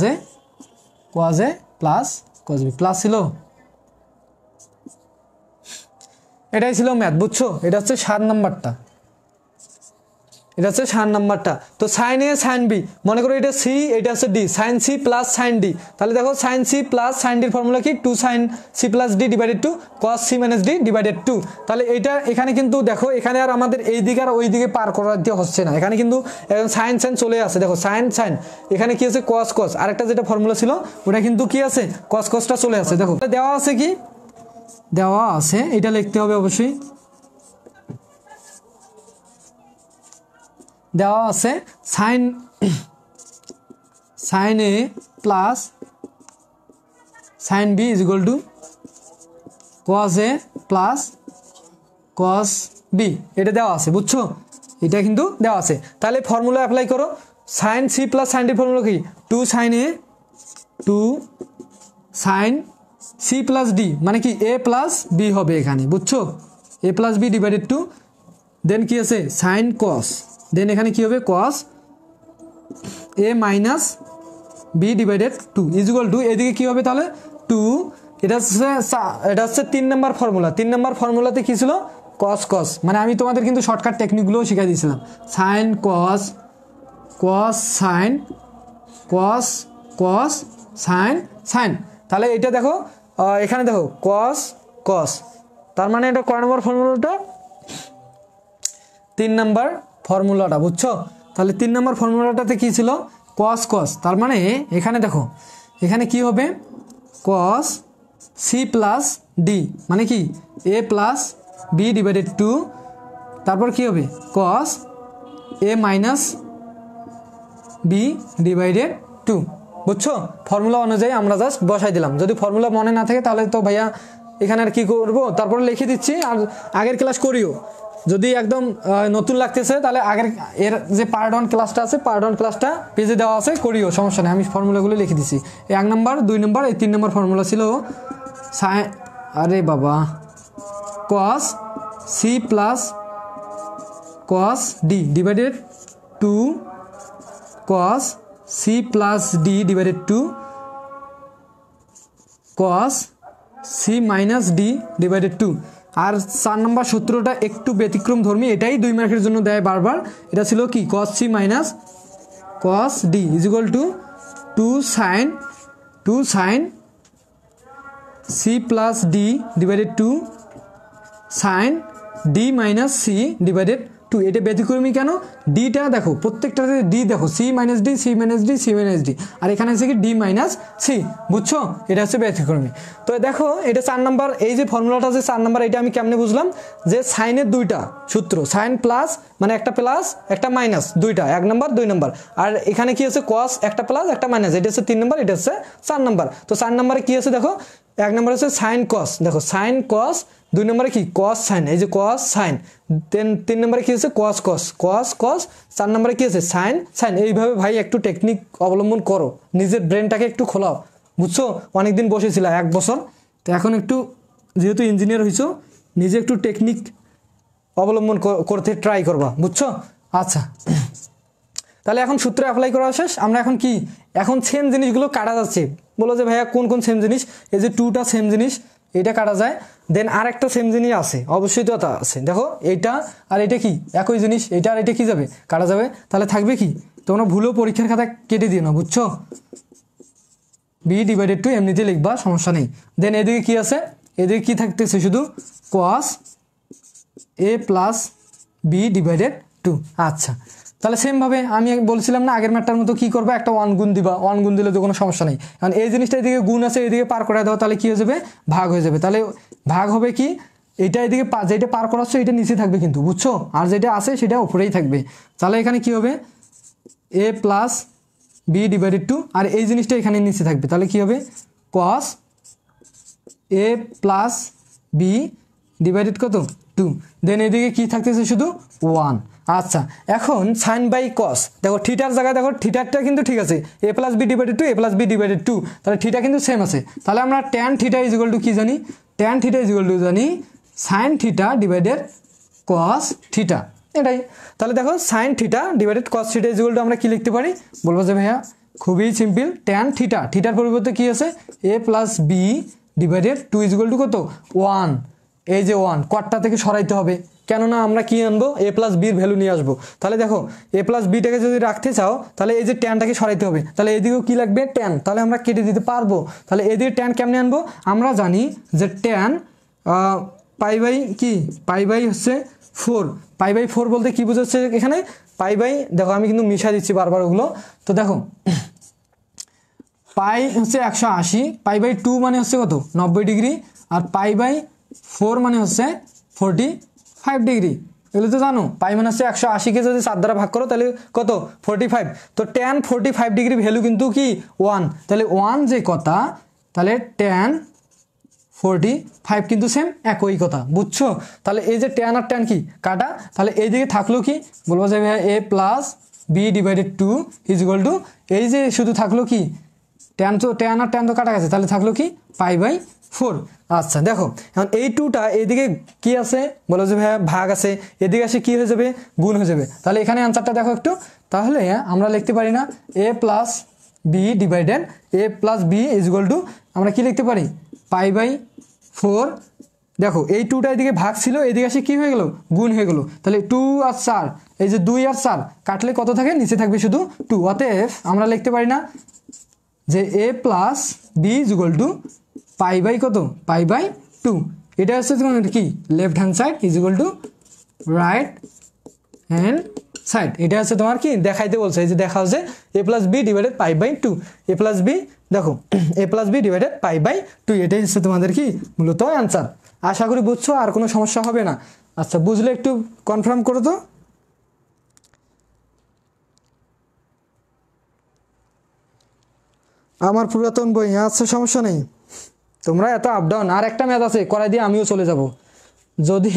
Speaker 1: A plus cos B, plus ছিল, এটাই ছিল ম্যাথ, বুঝছো? এটা হচ্ছে 7 নাম্বারটা, এটা হচ্ছে 7 নাম্বারটা। তো সাইন এ সাইন বি, মনে করো এটা সি, এটা হচ্ছে D, sine C plus sine D, তাহলে দেখো সাইন সি প্লাস সাইন ডির ফর্মুলা কি, 2 sine C plus D divided 2 cos C minus D divided 2। তাহলে এইটা এখানে কিন্তু দেখো, এখানে আর আমাদের এই দিকে আর ওই দিকে পার করাতে হচ্ছে না, এখানে কিন্তু সাইন সাইন চলে আসে, দেখো সাইন সাইন, এখানে কি আছে কস কস, আরেকটা যেটা ফর্মুলা ছিল ওটা কিন্তু কি আছে, কস কসটা চলে আসে। দেখো দেওয়া আছে, কি দেওয়া আছে, এটা লিখতে হবে অবশ্যই, দেওয়া আছে sine A plus sine B is equal to cos A plus cos B, এটা দেওয়া আছে, বুঝছো? এটা কিন্তু দেওয়া আছে। তাহলে ফর্মুলা অ্যাপ্লাই করো, সাইন সি প্লাস সাইন ডির ফর্মুলা কি, 2 sine A 2 sine C plus D, মানে কি এ প্লাস বি হবে এখানে, বুঝছো? A plus B divided 2, then কি আছে সাইন কস, দেন এখানে কি হবে cos A minus B divided 2 is equal two, এদিকে কি হবে তাহলে 2, এটা হচ্ছে 3 নম্বর ফর্মুলা। 3 নম্বর ফর্মুলাতে কি ছিল, কস কস, মানে আমি তোমাদের কিন্তু শর্টকাট টেকনিকগুলোও শিখাই দিয়েছিলাম, সাইন কস, কস সাইন, কস কস সাইন সাইন। তাহলে এটা দেখো, এখানে দেখো কস কস, তার মানে এটা কয় নম্বর ফর্মুলাটা, 3 নম্বর ফর্মুলাটা, বুঝছো? তাহলে 3 নম্বর ফর্মুলাটাতে কি ছিল, কস কস, তার মানে এখানে দেখো, এখানে কি হবে কস সি প্লাস ডি, মানে কি এ প্লাস বি ডিভাইডেড 2, তারপর কি হবে cos A minus B divided 2, বুঝছো? ফর্মুলা অনুযায়ী আমরা জাস্ট বসাই দিলাম। যদি ফর্মুলা মনে না থাকে তাহলে তো ভাইয়া এখানে আর কি করবো, তারপরে লিখে দিচ্ছি, আর আগের ক্লাস করিও। যদি একদম নতুন লাগতেছে তাহলে আগের এর যে পার্ট 1 ক্লাসটা আছে, পার্ট 1 ক্লাসটা পেজে দেওয়া আছে, করিও, সমস্যা নেই, আমি ফর্মুলাগুলো লিখে দিচ্ছি। 1 নম্বর 2 নম্বর এই 3 নম্বর ফর্মুলা ছিল সাইন, আরে বাবা, cos C plus cos D divided 2 cos C plus D divided 2 cos C minus D divided 2। আর 4 নম্বর সূত্রটা একটু ব্যতিক্রম ধর্মী, এটাই 2 মার্কের জন্য দেয় বারবার। এটা ছিল কি cos C minus cos D is equal to 2 sine C plus D divided 2 sine D minus C divided 2। এটা ব্যতিক্রমী কেন, ডিটা দেখো প্রত্যেকটাতে ডি, দেখো C minus D C minus D C minus D, আর এখানে আছে কি ডি মাইনাস সি, বুঝছো? এটা হচ্ছে ব্যতিক্রমী। তো দেখো এটা 4 নম্বর, এই যে ফর্মুলাটা আছে 4 নম্বর, এটা আমি কেমনে বুঝলাম, যে সাইনের 2টা সূত্র, সাইন প্লাস মানে একটা প্লাস একটা মাইনাস, 2টা, 1 নম্বর 2 নম্বর, আর এখানে কি আছে কস একটা প্লাস একটা মাইনাস, এটা হচ্ছে 3 নম্বর, এটা হচ্ছে 4 নম্বর। তো 4 নম্বরে কি আছে দেখো, 1 নম্বরে হচ্ছে সাইন কস, দেখো সাইন কস, 2 নম্বরে কি কস সাইন, এই যে কস সাইন, দেন 3 নম্বরে কি আছে কস কস, কস কস, 4 নম্বরে কি আছে সাইন সাইন। এইভাবে ভাই একটু টেকনিক অবলম্বন করো, নিজের ব্রেনটাকে একটু খোলাও, বুঝছো? অনেকদিন বসেছিল 1 বছর, তো এখন একটু যেহেতু ইঞ্জিনিয়ার হইছো, নিজে একটু টেকনিক অবলম্বন করতে ট্রাই করবা, বুঝছো? আচ্ছা, তাহলে এখন সূত্র অ্যাপ্লাই করা শেষ। আমরা এখন কি, এখন সেম জিনিসগুলো কাটা যাচ্ছে, বলো যে ভাইয়া কোন কোন সেম জিনিস, এই যে 2টা সেম জিনিস এটা কাটা যায়, দেন আর একটা সেম জিনিস আছে, অবশ্যই তো তা আছে, দেখো এইটা আর এটা কি একই জিনিস, এটা আর এটা কি যাবে কাটা যাবে, তাহলে থাকবে কি, তোমরা ভুলেও পরীক্ষার খাতা কেটে দিও না, বুঝছো? বি ডিভাইডেড টু এমনিতে লিখবা, সমস্যা নেই। দেন এদিকে কি আছে, এদিকে কি থাকতেছে শুধু কস A plus B divided two. আচ্ছা, তাহলে সেমভাবে আমি বলছিলাম না আগের ম্যাটটার মতো কি করবা, একটা 1 গুণ দিবা, 1 গুণ দিলে তো কোনো সমস্যা নেই, কারণ এই জিনিসটা এদিকে গুণ আছে এদিকে পার করে দাও, তাহলে কি হয়ে যাবে, ভাগ হয়ে যাবে। তাহলে ভাগ হবে কি, এটা এদিকে যেটা পার করাচ্ছ এটা নিচে থাকবে কিন্তু, বুঝছো, আর যেটা আছে সেটা উপরেই থাকবে। তাহলে এখানে কি হবে, এ প্লাস বি ডিভাইডেড টু, আর এই জিনিসটা এখানে নিচে থাকবে, তাহলে কি হবে cos A plus B divided কত 2। দেন এদিকে কি থাকতেছে শুধু 1। আচ্ছা, এখন সাইন বাই কস, দেখো থিটার জায়গায় দেখো থিটারটা কিন্তু ঠিক আছে, A plus B divided two, A plus B divided two, তাহলে থিটা কিন্তু সেম আছে। তাহলে আমরা tan theta is equal to কি জানি, tan theta is equal to জানি sine theta divided cos theta, এটাই। তাহলে দেখো sine theta divided cos theta is equal to আমরা কি লিখতে পারি, বলবো যে ভাইয়া খুবই সিম্পল, ট্যান থিটা, থিটার পরিবর্তে কি আছে A plus B divided two is equal to কত 1, এই যে 1 কটটা থেকে সরাইতে হবে, কেননা আমরা কি আনবো এ প্লাস বির ভ্যালু নিয়ে আসবো। তাহলে দেখো এ প্লাস বিটাকে যদি রাখতে চাও তাহলে এই যে ট্যানটাকে সরাইতে হবে, তাহলে এদিকেও কি লাগবে ট্যান, তাহলে আমরা কেটে দিতে পারবো। তাহলে এদিকে ট্যান কেমনে আনবো, আমরা জানি যে ট্যান পাই বাই কি, পাই বাই হচ্ছে 4, পাই বাই 4 বলতে কি বোঝাচ্ছে এখানে, পাই বাই, দেখো আমি কিন্তু মিশা দিচ্ছি বারবার ওগুলো, তো দেখো পাই হচ্ছে 180, পাই বাই 2 মানে হচ্ছে কত 90 ডিগ্রি, আর পাই বাই 4 মানে হচ্ছে 45 ডিগ্রি, এগুলো তো জানো। পাই মানে হচ্ছে 180কে যদি 4 দ্বারা ভাগ করো তাহলে কত 45, তো ট্যান 45 ডিগ্রি ভ্যালু কিন্তু কি 1, তাহলে 1 যে কথা, তাহলে ট্যান 45 কিন্তু সেম একই কথা, বুঝছো। তাহলে এই যে ট্যান আর ট্যান কি কাটা, তাহলে এইদিকে থাকলো কি, বলবো যে A plus B divided two is equal to, এই যে শুধু থাকলো কি ট্যান, তো ট্যান আর ট্যান তো কাটা গেছে, তাহলে থাকলো কি পাই বাই 4। আচ্ছা দেখো এখন এই টুটা এইদিকে কি আছে, বলো যে ভাইয়া ভাগ আছে, এদিকে আসে কি হয়ে যাবে গুণ হয়ে যাবে, তাহলে এখানে অ্যান্সারটা দেখো একটু, তাহলে আমরা লিখতে পারি না A plus B divided A plus B is equal to, আমরা কি লিখতে পারি পাই বাই 4। দেখো এই টুটা এদিকে ভাগ ছিল, এদিকে আসে কি হয়ে গেল গুণ হয়ে গেল, তাহলে 2 আর 4, এই যে 2 আর 4 কাটলে কত থাকে, নিচে থাকবে শুধু 2, অতএব আমরা লিখতে পারি না যে A plus B is equal to pi by কত, পাই বাই 2। এটা হচ্ছে তোমার কি left hand side is equal to right hand side, এটা হচ্ছে তোমার কি দেখাইতে বলছে, এই যে দেখা হচ্ছে A plus B divided pi by 2, A plus B, দেখো A plus B divided pi by 2, এটাই হচ্ছে তোমাদের কি মূলত অ্যান্সার। আশা করি বুঝছো, আর কোনো সমস্যা হবে না। আচ্ছা বুঝলে একটু কনফার্ম করো তো। আমার পুরাতন বই, আচ্ছা সমস্যা নেই, তোমরা এত আপ ডাউন, আর একটা ম্যাথ আছে করাই দিয়ে আমিও চলে যাব, যদি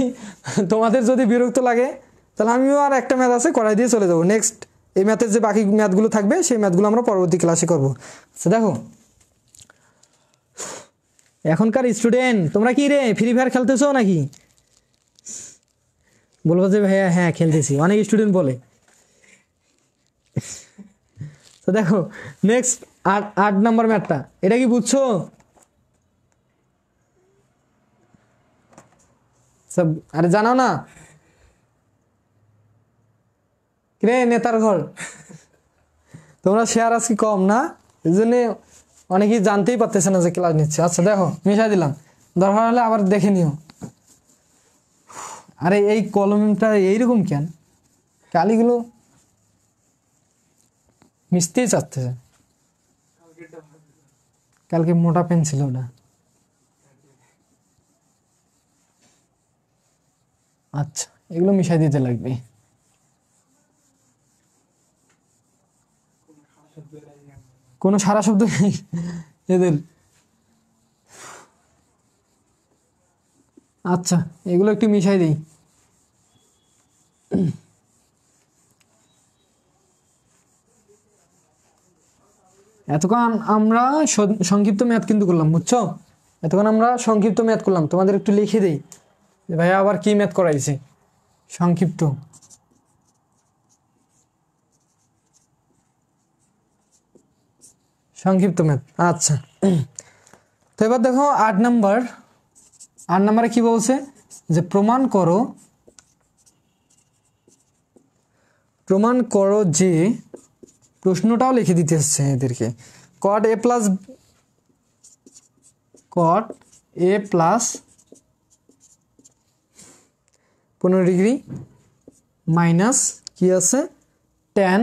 Speaker 1: তোমাদের যদি বিরক্ত লাগে তাহলে আমিও আর একটা ম্যাথ আছে করাই দিয়ে চলে যাব, নেক্সট এই ম্যাথের যে বাকি ম্যাথগুলো থাকবে সেই ম্যাথগুলো আমরা পরবর্তী ক্লাসে করবো। আচ্ছা দেখো এখনকার স্টুডেন্ট তোমরা কি রে ফ্রি ফায়ার খেলতেছো নাকি, বলবো যে ভাইয়া হ্যাঁ খেলতেছি, অনেক স্টুডেন্ট বলে। তো দেখো নেক্সট 8 নাম্বার ম্যাথটা, এটা কি বুঝছো, সব আরে জানাও না রে, নেতার ঘর তোমরা শেয়ার আজকে কম না, এই জন্য অনেকেই জানতেই পারতেছে না যে ক্লাস নিচ্ছে। আচ্ছা দেখো মিশাই দিলাম, দরকার হলে আবার দেখে নিও। আরে এই কলমটা এইরকম কেন, কালিগুলো মিশতেই চাচ্ছে, কালকে মোটা পেন ছিল ওটা। আচ্ছা এগুলো মিশাই দিতে লাগবে, কোনো সারা শব্দ নেই এদের। আচ্ছা এগুলো একটু মিশাই দিই। এতক্ষণ আমরা সংক্ষিপ্ত ম্যাথ কিন্তু করলাম, বুঝছো, এতক্ষণ আমরা সংক্ষিপ্ত ম্যাথ করলাম, তোমাদের একটু লিখে দিই যে ভাইয়া আবার কি ম্যাথ করাইছে, সংক্ষিপ্ত। সংক্ষিপ্ত ম্যাথ। আচ্ছা তো এবার দেখো 8 নাম্বারে কি বলছে যে প্রমাণ করো যে, প্রশ্নটাও লিখে দিতে হচ্ছে এদেরকে, cot A plus cot a plus 15 degree minus কি আছে tan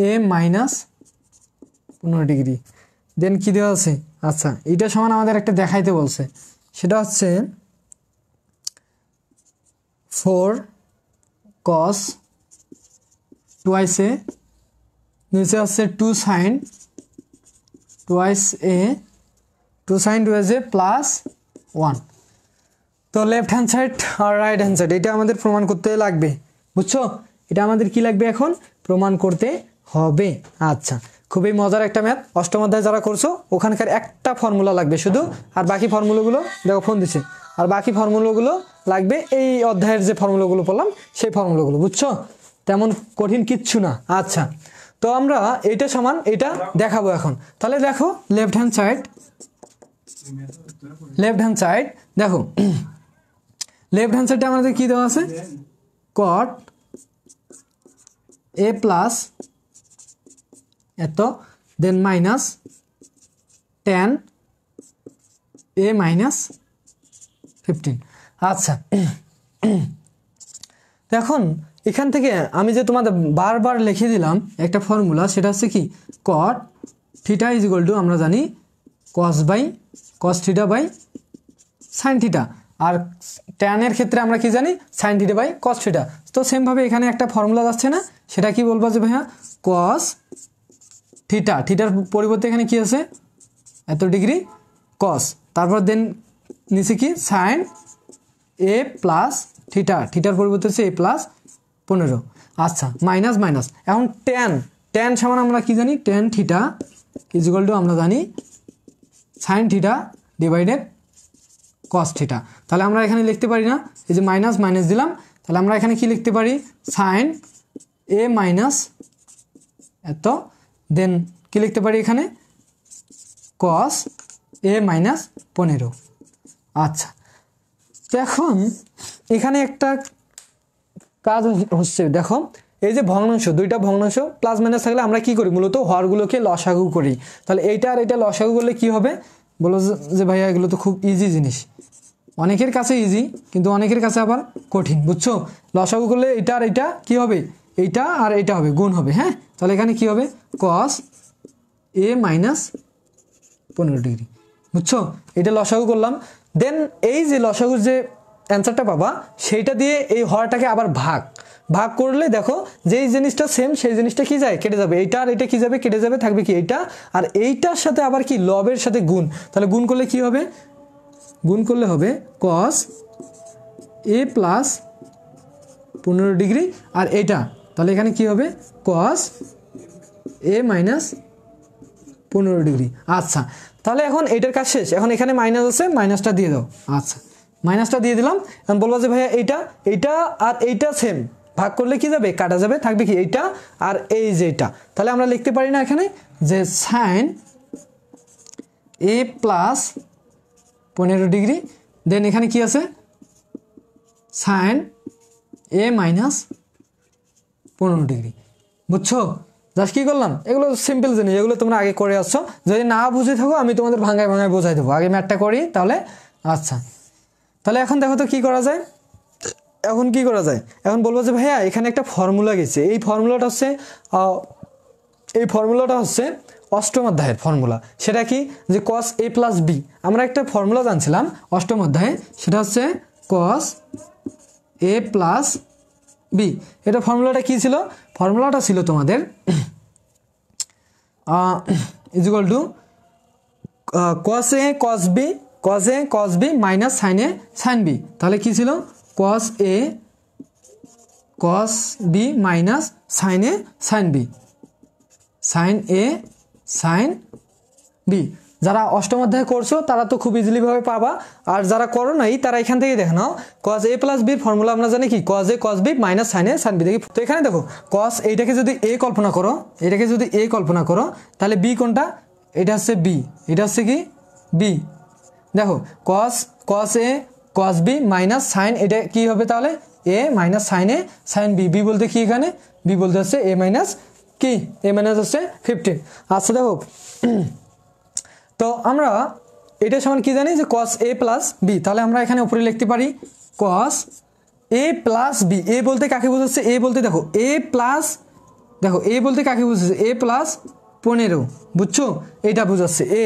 Speaker 1: a মাইনাস 15 ডিগ্রি দেন কি দেওয়া আছে আচ্ছা এটা সমান আমাদের একটা দেখাইতে বলছে সেটা হচ্ছে 4 cos twice a নিচে হচ্ছে 2 sin twice a 2 sin twice a plus 1 তো লেফট হ্যান্ড সাইড আর রাইট হ্যান্ড সাইড এটা আমাদের প্রমাণ করতে লাগবে বুঝছো এটা আমাদের কি লাগবে এখন প্রমাণ করতে হবে আচ্ছা খুবই মজার একটা ম্যাথ অষ্টম অধ্যায় যারা করছো ওখানকার একটা ফর্মুলা লাগবে শুধু আর বাকি ফর্মুলাগুলো দেখো ফোন দিছে আর বাকি ফর্মুলাগুলো লাগবে এই অধ্যায়ের যে ফর্মুলাগুলো পড়লাম সেই ফর্মুলাগুলো বুঝছো তেমন কঠিন কিচ্ছু না আচ্ছা তো আমরা এটা সমান এটা দেখাবো এখন তাহলে দেখো লেফট হ্যান্ড সাইড দেখো লেফট হ্যান্ড সাইডে আমাদের কি দেওয়া আছে cot a প্লাস এত দেন মাইনাস tan a মাইনাস 15 আচ্ছা এখন এখান থেকে আমি যে তোমাদের বারবার লিখে দিলাম একটা ফর্মুলা সেটা হচ্ছে কি cot theta is equal to আমরা জানি cos theta by sin theta আর tan এর ক্ষেত্রে আমরা কি জানি sin theta by cos theta তো সেম ভাবে এখানে একটা ফর্মুলা যাচ্ছে না সেটা কি বলবো যে ভাইয়া cos থিটার পরিবর্তে এখানে কি আছে এত ডিগ্রি cos তারপর দেন নিচে কি sin a প্লাস থিটার পরিবর্তে হচ্ছে a প্লাস 15 আচ্ছা মাইনাস এখন tan সমান আমরা কি জানি tan theta is equal to আমরা জানি sin theta divided cos theta তাহলে আমরা এখানে লিখতে পারি না এই যে মাইনাস দিলাম তাহলে আমরা এখানে কি লিখতে পারি sin a মাইনাস এত দেন কি লিখতে পারি এখানে cos a মাইনাস 15 আচ্ছা তো এখন এখানে একটা কাজ হচ্ছে দেখো এই যে ভগ্নাংশ দুইটা ভগ্নাংশ প্লাস মাইনাস থাকলে আমরা কি করি মূলত হরগুলোকে লসাগু করি তাহলে এইটা আর এটা লসাগু করলে কি হবে বলো যে ভাইয়া এগুলো তো খুব ইজি জিনিস অনেকের কাছে ইজি কিন্তু অনেকের কাছে আবার কঠিন বুঝছো লসাগু করলে এটা আর এটা কি হবে এইটা আর এটা হবে গুণ হবে হ্যাঁ তাহলে এখানে কি হবে cos a মাইনাস 15 ডিগ্রি বুঝছো এটা লসাগু করলাম দেন এই যে লসাগুর যে অ্যান্সারটা পাবা সেইটা দিয়ে এই হরটাকে আবার ভাগ করলে দেখো যেই জিনিসটা সেম সেই জিনিসটা কি যায় কেটে যাবে এইটা আর এটা কি যাবে কেটে যাবে থাকবে কি এইটা আর এইটার সাথে আবার কি লবের সাথে গুণ তাহলে গুণ করলে কি হবে গুণ করলে হবে cos a প্লাস 15 ডিগ্রি আর এইটা তাহলে এখানে কি হবে cos a মাইনাস 15 ডিগ্রি আচ্ছা তাহলে এখন এইটার কাজ শেষ এখন এখানে মাইনাস আছে মাইনাসটা দিয়ে দাও আচ্ছা মাইনাসটা দিয়ে দিলাম এখন বলবো যে ভাইয়া এইটা আর এইটা সেম ভাগ করলে কি যাবে কাটা যাবে থাকবে কি এইটা আর এই যে এটা তাহলে আমরা লিখতে পারি না এখানে যে sin a প্লাস 15 ডিগ্রি দেন এখানে কি আছে sin a মাইনাস 15 ডিগ্রি বুঝছো জাস্ট কি করলাম এগুলো সিম্পল জিনিস এগুলো তোমরা আগে করে আসছো যদি না বুঝে থাকো আমি তোমাদের ভাঙায় বোঝাই দেবো আগে ম্যাথটা করি তাহলে আচ্ছা তাহলে এখন দেখো তো কি করা যায় এখন বলবো যে ভাইয়া এখানে একটা ফর্মুলা গেছে এই ফর্মুলাটা হচ্ছে অষ্টম অধ্যায়ের ফর্মুলা সেটা কি যে cos a প্লাস b আমরা একটা ফর্মুলা জানছিলাম অষ্টম অধ্যায়ে সেটা হচ্ছে cos a প্লাস b এটা ফর্মুলাটা কি ছিল ফর্মুলাটা ছিল তোমাদের is equal two cos a cos b minus sin b তাহলে কি ছিল cos a cos b minus sin b sin a sin b যারা অষ্টম অধ্যায় করছো তারা তো খুব ইজিলি ভাবে পাবা আর যারা করো নাই তারা এখান থেকে দেখে নাও cos a plus b formula আমরা জানি কি cos a cos b minus sin a sin b দেখি তো এখানে দেখো cos এইটাকে যদি a কল্পনা করো তাহলে b কোনটা এটা হচ্ছে b এটা হচ্ছে কি b দেখো cos a cos b minus sin এটা কি হবে তাহলে a minus sin a sin b b বলতে কি এখানে b বলতে হচ্ছে a মাইনাস কি a মাইনাস হচ্ছে 15। আচ্ছা দেখো তো আমরা এটা সমান কি জানি যে cos a প্লাস b, তাহলে আমরা এখানে উপরে লিখতে পারি cos a plus b। a বলতে কাকে বোঝাচ্ছে? a বলতে দেখো a প্লাস, দেখো a বলতে কাকে বোঝাচ্ছে? a প্লাস 15, বুঝছো? এটা বোঝাচ্ছে a।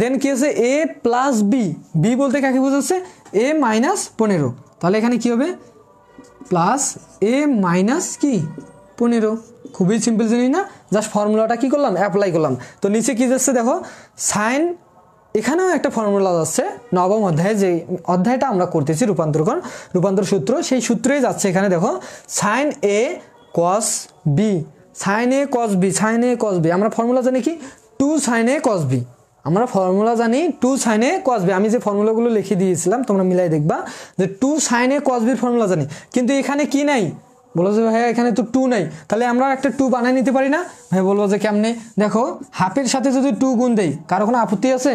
Speaker 1: দেন কি আছে a প্লাস b, b বলতে কাকে বোঝাচ্ছে? a মাইনাস 15, তাহলে এখানে কি হবে প্লাস a মাইনাস কি 15। খুবই সিম্পল জিনিস না, জাস্ট ফর্মুলাটা কি করলাম অ্যাপ্লাই করলাম। তো নিচে কি যাচ্ছে দেখো সাইন, এখানেও একটা ফর্মুলা যাচ্ছে নবম অধ্যায়ে, যে অধ্যায়টা আমরা করতেছি রূপান্তর সূত্র, সেই সূত্রেই যাচ্ছে এখানে দেখো সাইন এ কস বি, সাইন এ কস বি, সাইন এ কস বি। আমরা ফর্মুলা জানি কি 2 সাইন এ কস বি, আমরা ফর্মুলা জানি 2 সাইন এ কস বি। আমি যে ফর্মুলাগুলো লিখে দিয়েছিলাম তোমরা মিলাই দেখবা যে 2 সাইন এ কস বির ফর্মুলা জানি, কিন্তু এখানে কি নাই? বলো যে ভাইয়া এখানে তো 2 নাই, তাহলে আমরা একটা 2 বানাই নিতে পারি না? ভাই বলবো যে কেমনে? দেখো হাফের সাথে যদি 2 গুণ দেই কারো কোনো আপত্তি আছে?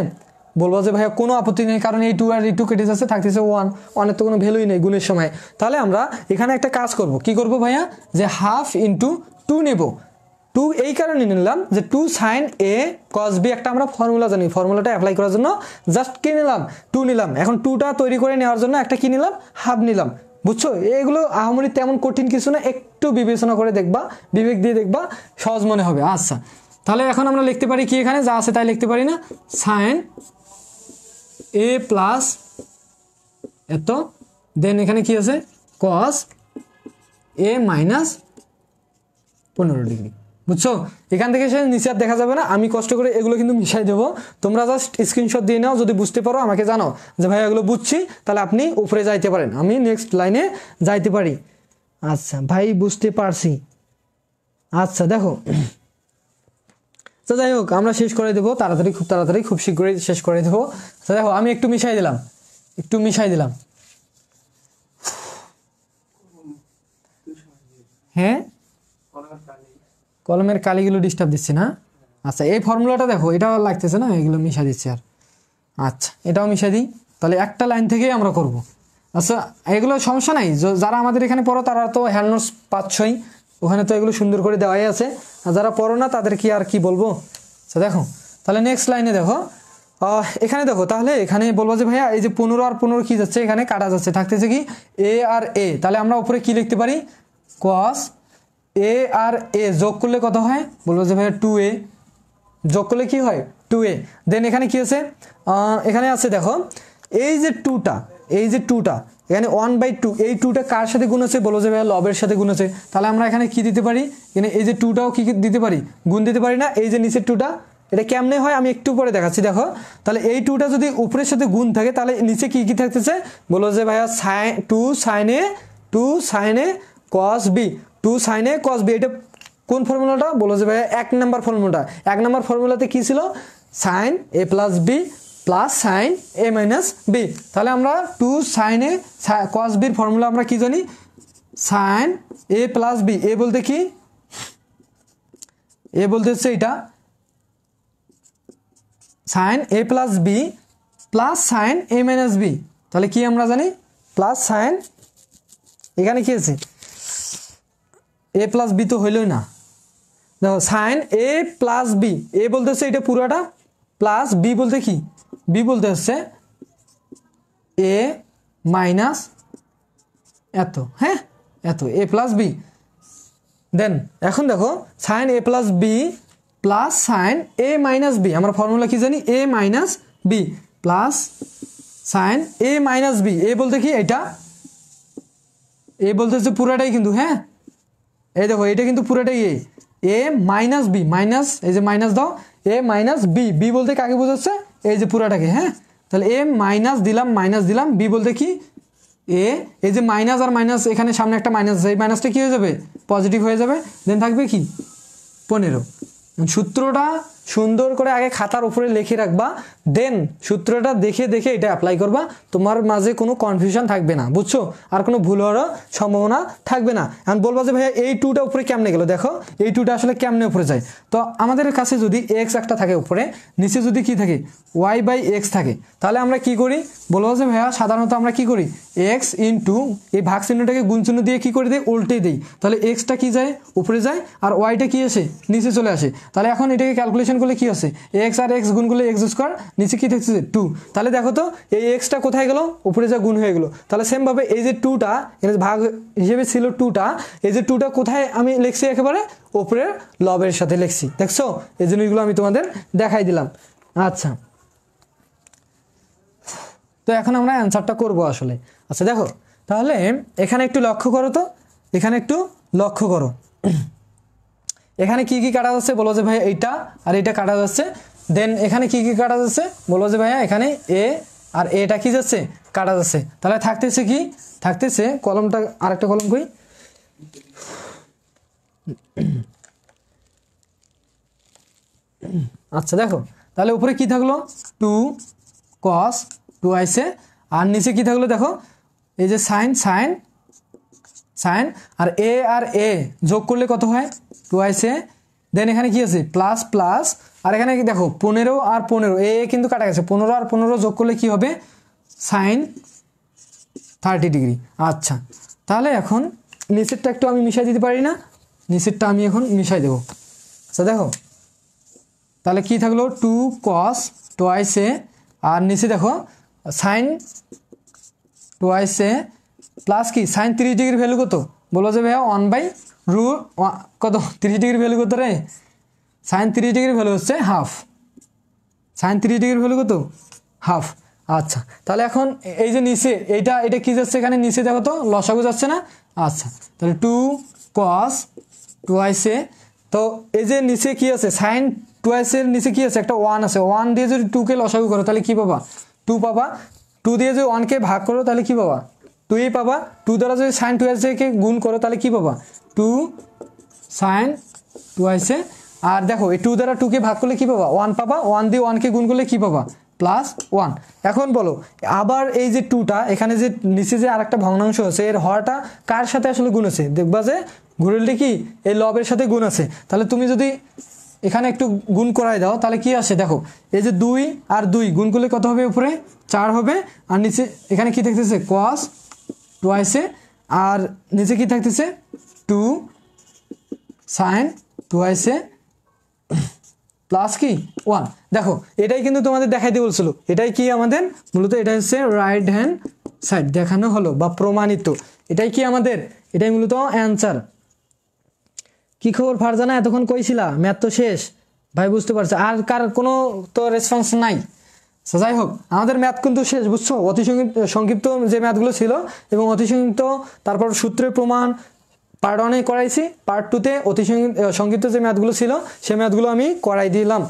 Speaker 1: বলবো যে ভাইয়া কোনো আপত্তি নেই, কারণ এই 2 আর এই 2 কেটে যাচ্ছে, থাকতেছে 1, অনেক তো কোনো ভ্যালুই নেই গুণের সময়। তাহলে আমরা এখানে একটা কাজ করব, কি করব ভাইয়া? যে হাফ ইন্টু 2 নেব। 2 এই কারণে নিলাম যে 2 সাইন এ কস বি একটা আমরা ফর্মুলা জানি, ফর্মুলাটা অ্যাপ্লাই করার জন্য জাস্ট কি নিলাম 2 নিলাম। এখন 2টা তৈরি করে নেওয়ার জন্য একটা কি নিলাম হাফ নিলাম, বুঝছো? এগুলো আহামরি তেমন কঠিন কিছু না, একটু বিবেচনা করে দেখবা, বিবেক দিয়ে দেখবা, সহজ মনে হবে। আচ্ছা তাহলে এখন আমরা লিখতে পারি কি, এখানে যা আছে তাই লিখতে পারি না, সাইন এ প্লাস এত, দেন এখানে কি আছে কস এ মাইনাস 15 ডিগ্রি, বুঝছো? এখান থেকে সে নিচে আর দেখা যাবে না, আমি কষ্ট করে এগুলো কিন্তু মিশাই দেবো, তোমরা জাস্ট স্ক্রিনশট দিয়ে নাও, যদি বুঝতে পারো আমাকে জানাও যে ভাই এগুলো বুঝছি, তাহলে আপনি উপরে যাইতে পারেন, আমি নেক্সট লাইনে যাইতে পারি। আচ্ছা ভাই বুঝতে পারছি। আচ্ছা দেখো তো যাই হোক আমরা শেষ করে দেবো তাড়াতাড়ি, খুব তাড়াতাড়ি, খুব শীঘ্রই শেষ করে দেবো। তো দেখো আমি একটু মিশাই দিলাম, হ্যাঁ কলমের কালিগুলো ডিস্টার্ব দিচ্ছে না। আচ্ছা এই ফর্মুলাটা দেখো এটাও লাগতেছে না, এগুলো মিশা দিচ্ছে আর। আচ্ছা এটাও মিশাই দিই, তাহলে একটা লাইন থেকেই আমরা করব। আচ্ছা এগুলো সমস্যা নাই, যারা আমাদের এখানে পড়ো তারা তো হ্যান্ড নোটস পাচ্ছই, ওখানে তো এগুলো সুন্দর করে দেওয়াই আছে, আর যারা পড়ো না তাদের কি আর কি বলবো। আচ্ছা দেখো তাহলে নেক্সট লাইনে দেখো এখানে দেখো, তাহলে এখানে বলবো যে ভাইয়া এই যে 15 আর 15 কি যাচ্ছে এখানে কাটা যাচ্ছে, থাকতেছে কি এ আর এ, তাহলে আমরা উপরে কি লিখতে পারি কস এ আর এ যোগ করলে কত হয়? বলবো যে ভাইয়া 2a, যোগ করলে কি হয় 2a। দেন এখানে কি আছে এখানে আছে দেখো এই যে 2টা, এখানে 1/2, এই 2টা কার সাথে গুণ আছে? বলো যে ভাইয়া লবের সাথে গুণ আছে, তাহলে আমরা এখানে কি দিতে পারি? এখানে এই যে 2টাও কি দিতে পারি? গুণ দিতে পারি না? এই যে নিচের 2টা, এটা কেমনে হয় আমি একটু পরে দেখাচ্ছি। দেখো তাহলে এই 2টা যদি উপরের সাথে গুণ থাকে তাহলে নিচে কি কি থাকতেছে? বলো যে ভাইয়া 2 সাইন এ কস বি, 2 সাইন এ কস বি। এটা কোন ফর্মুলাটা? বলো যে ভাইয়া 1 নাম্বার ফর্মুলাটা। 1 নাম্বার ফর্মুলাতে কি ছিল? Sign A plus B plus sign A minus B. তাহলে আমরা 2 সাইন এ কস বির ফর্মুলা আমরা কি জানি? সাইন এ প্লাস বি, এ বলতে কি? এ বলতে হচ্ছে এটা sign A plus B plus sign A minus B, তাহলে কি আমরা জানি? প্লাস সাইন, এখানে কি আছে এ প্লাস বি তো হইলই না, দেখো সাইন এ প্লাস বি, এ বলতে হচ্ছে এটা পুরাটা, প্লাস বি বলতে কি? বি বলতে হচ্ছে এ মাইনাস এত, হ্যাঁ এত, এ প্লাস বি। দেন এখন দেখো sign A plus B plus sign A minus B, আমরা ফর্মুলা কি জানি? এ মাইনাস বি প্লাস সাইন এ মাইনাস বি, এ বলতে কি? এটা এ বলতে হচ্ছে পুরাটাই কিন্তু, হ্যাঁ এই দেখো এটা কিন্তু পুরাটাই এ মাইনাস বি, মাইনাস এই যে মাইনাস দাও, এ মাইনাস বি, বি বলতে কাকে বোঝাচ্ছে? এই যে পুরাটাকে, হ্যাঁ তাহলে এ মাইনাস দিলাম, বি বলতে কি? এ, এই যে মাইনাস আর মাইনাস এখানে সামনে একটা মাইনাস আছে, এই মাইনাসটা কি হয়ে যাবে? পজিটিভ হয়ে যাবে, দেন থাকবে কি 15। সুন্দর করে আগে খাতার উপরে লিখে রাখবা, দেন সূত্রটা দেখে দেখে এটা অ্যাপ্লাই করবা, তোমার মাঝে কোনো কনফিউশন থাকবে না, বুঝছো, আর কোনো ভুল হওয়ার সম্ভাবনা থাকবে না। এখন বলবা যে ভাইয়া এই টুটা উপরে কেমনে গেল, দেখো এই টুটা আসলে কেমনে উপরে যায়। তো আমাদের কাছে যদি এক্স একটা থাকে উপরে, নিচে যদি কি থাকে ওয়াই বাই এক্স থাকে, তাহলে আমরা কি করি, বলবো যে ভাইয়া সাধারণত আমরা কি করি, এক্স ইন্টু এই ভাগ চিহ্নটাকে গুণ চিহ্ন দিয়ে কি করে দিই, উল্টে দিই, তাহলে এক্সটা কি যায় উপরে যায় আর ওয়াইটা কি আসে নিচে চলে আসে। তাহলে এখন এটাকে ক্যালকুলেশন করলে কি আছে, এক্স আর এক্স গুণ করলে এক্স স্কোয়ার, নিচে কি থাকছে 2। তাহলে দেখো তো এই এক্সটা কোথায় গেল, উপরে যা গুণ হয়ে গেল। তাহলে সেমভাবে এই যে 2টা ভাগ হিসেবে ছিল 2টা, এই যে 2টা কোথায় আমি লিখছি, একেবারে উপরের লবের সাথে লিখছি, দেখছো, এই জিনিসগুলো আমি তোমাদের দেখাই দিলাম। আচ্ছা, তো এখন আমরা অ্যান্সারটা করবো আসলে। আচ্ছা দেখো, তাহলে এখানে একটু লক্ষ্য করো তো, এখানে একটু লক্ষ্য করো, এখানে কি কি কাটা যাচ্ছে, বলো যে ভাইয়া এইটা আর এইটা কাটা যাচ্ছে। দেন এখানে কি কি কাটা যাচ্ছে, বলো যে ভাইয়া এখানে এ আর এটা কি যাচ্ছে, কাটা যাচ্ছে। তাহলে থাকতেছে কি, থাকতেছে কলমটা, আরেকটা কলম কই, আচ্ছা দেখো, তাহলে উপরে কি থাকলো 2 cos 2 আইসে, আর নিচে কি থাকলো দেখো এই যে সাইন সাইন সাইন, আর এ যোগ করলে কত হয় 2 আইসে। দেন এখানে কি আছে প্লাস প্লাস, আর এখানে দেখো 15 আর 15 এ কিন্তু কাটা গেছে, 15 আর 15 যোগ করলে কি হবে সাইন 30 ডিগ্রি। আচ্ছা, তাহলে এখন নিচেরটা একটু আমি মিশাই দিতে পারি না, নিচেরটা আমি এখন মিশাই দেবো। আচ্ছা দেখো, তাহলে কি থাকলো 2 cos twice a, আর নিচে দেখো সাইন twice a প্লাস কি সাইন 30 ডিগ্রি ভ্যালু কত, বলো যে ভাইয়া 1/√, কত 30 ডিগ্রি ভ্যালু কত রে, সাইন 30 ডিগ্রি ভ্যালু হচ্ছে হাফ, সাইন 30 ডিগ্রি ভ্যালু কত হাফ। আচ্ছা, তাহলে এখন এই যে নিচে এইটা এটা কি যাচ্ছে, এখানে নিচে দেখো তো লসাগু যাচ্ছে না। আচ্ছা, তাহলে 2 cos twice a, তো এই যে নিচে কি আছে সাইন twice এর নিচে কি আছে একটা 1 আছে, 1 দিয়ে যদি 2 কে লসাগু করো তাহলে কি পাবা 2 পাবা, 2 দিয়ে যদি 1 কে ভাগ করো তাহলে কি পাবা 2ই পাবা, 2 দ্বারা যদি সাইন twice কে গুণ করো তাহলে কি পাবা 2 সাইন twice, আর দেখো এই 2 দ্বারা 2 কে ভাগ করলে কি পাবা 1 পাবা, 1 দিয়ে 1 কে গুণ করলে কি পাবা প্লাস 1। এখন বলো আবার এই যে 2টা এখানে যে নিচে যে আরেকটা ভগ্নাংশ আছে এর হরটা কার সাথে আসলে গুণ আছে, দেখবা যে ঘুরেলটি কি এই লবের সাথে গুণ আছে। তাহলে তুমি যদি এখানে একটু গুণ করাই দাও তাহলে কি আসে দেখো, এই যে 2 আর 2 গুণ করলে কত হবে, উপরে 4 হবে, আর নিচে এখানে কি থাকতেছে cos twice, আর নিচে কি থাকতেছে 2 sin twice প্লাস কি 1। দেখো এটাই কিন্তু তোমাদের দেখাইতে বলছিল, এটাই কি আমাদের মূলত এটা হচ্ছে রাইট হ্যান্ড সাইড দেখানো হলো বা প্রমাণিত, এটাই কি আমাদের, এটাই মূলত অ্যান্সার। কি খবর ফারজানা, এতক্ষণ কইছিলা ম্যাথ তো শেষ, ভাই বুঝতে পারছো, আর কার কোনো তো রেসপন্স নাই। যাই হোক আমাদের ম্যাথ কিন্তু শেষ, বুঝছো, অতি সংক্ষিপ্ত যে ম্যাথগুলো ছিল এবং অতি সংক্ষিপ্ত, তারপর সূত্রের প্রমাণ পার্ট 1-এ করাইছি, পার্ট 2-তে অতি সংক্ষিপ্ত যে ম্যাথগুলো ছিল সেই ম্যাথগুলো আমি করাই দিলাম।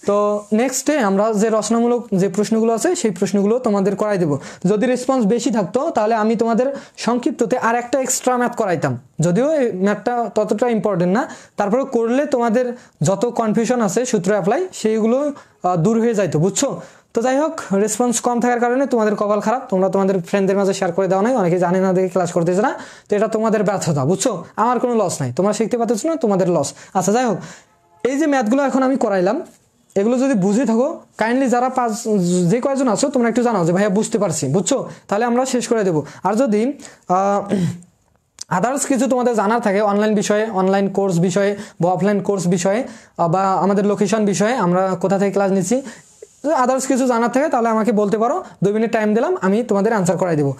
Speaker 1: তো নেক্সটে আমরা যে রচনামূলক যে প্রশ্নগুলো আছে সেই প্রশ্নগুলো তোমাদের করাই দেবো। যদি রেসপন্স বেশি থাকতো তাহলে আমি তোমাদের সংক্ষিপ্ততে আর একটা এক্সট্রা ম্যাথ করাইতাম, যদিও এই ম্যাথটা ততটা ইম্পর্টেন্ট না, তারপরে করলে তোমাদের যত কনফিউশন আছে সূত্র অ্যাপ্লাই সেইগুলো দূর হয়ে যাইতো, বুঝছো। তো যাই হোক রেসপন্স কম থাকার কারণে তোমাদের কপাল খারাপ, তোমরা তোমাদের ফ্রেন্ডদের মাঝে শেয়ার করে দাও নাই, অনেকে জানে না দেখে ক্লাস করতেছে না, তো এটা তোমাদের ব্যর্থতা, বুঝছো, আমার কোনো লস নাই, তোমরা শিখতে পারতেছো না তোমাদের লস। আচ্ছা যাই হোক, এই যে ম্যাথগুলো এখন আমি করাইলাম এগুলো যদি বুঝে থাকো কাইন্ডলি যারা যে কয়েকজন আছো তোমরা একটু জানাও যে ভাইয়া বুঝতে পারছি, বুঝছো, তাহলে আমরা শেষ করে দেবো। আর যদি আদার্স কিছু তোমাদের জানার থাকে অনলাইন বিষয়ে, অনলাইন কোর্স বিষয়ে বা অফলাইন কোর্স বিষয়ে বা আমাদের লোকেশন বিষয়ে, আমরা কোথা থেকে ক্লাস নিচ্ছি, আদার্স কিছু জানার থাকে তাহলে আমাকে বলতে পারো, 2 মিনিট টাইম দিলাম, আমি তোমাদের অ্যান্সার করাই দেবো।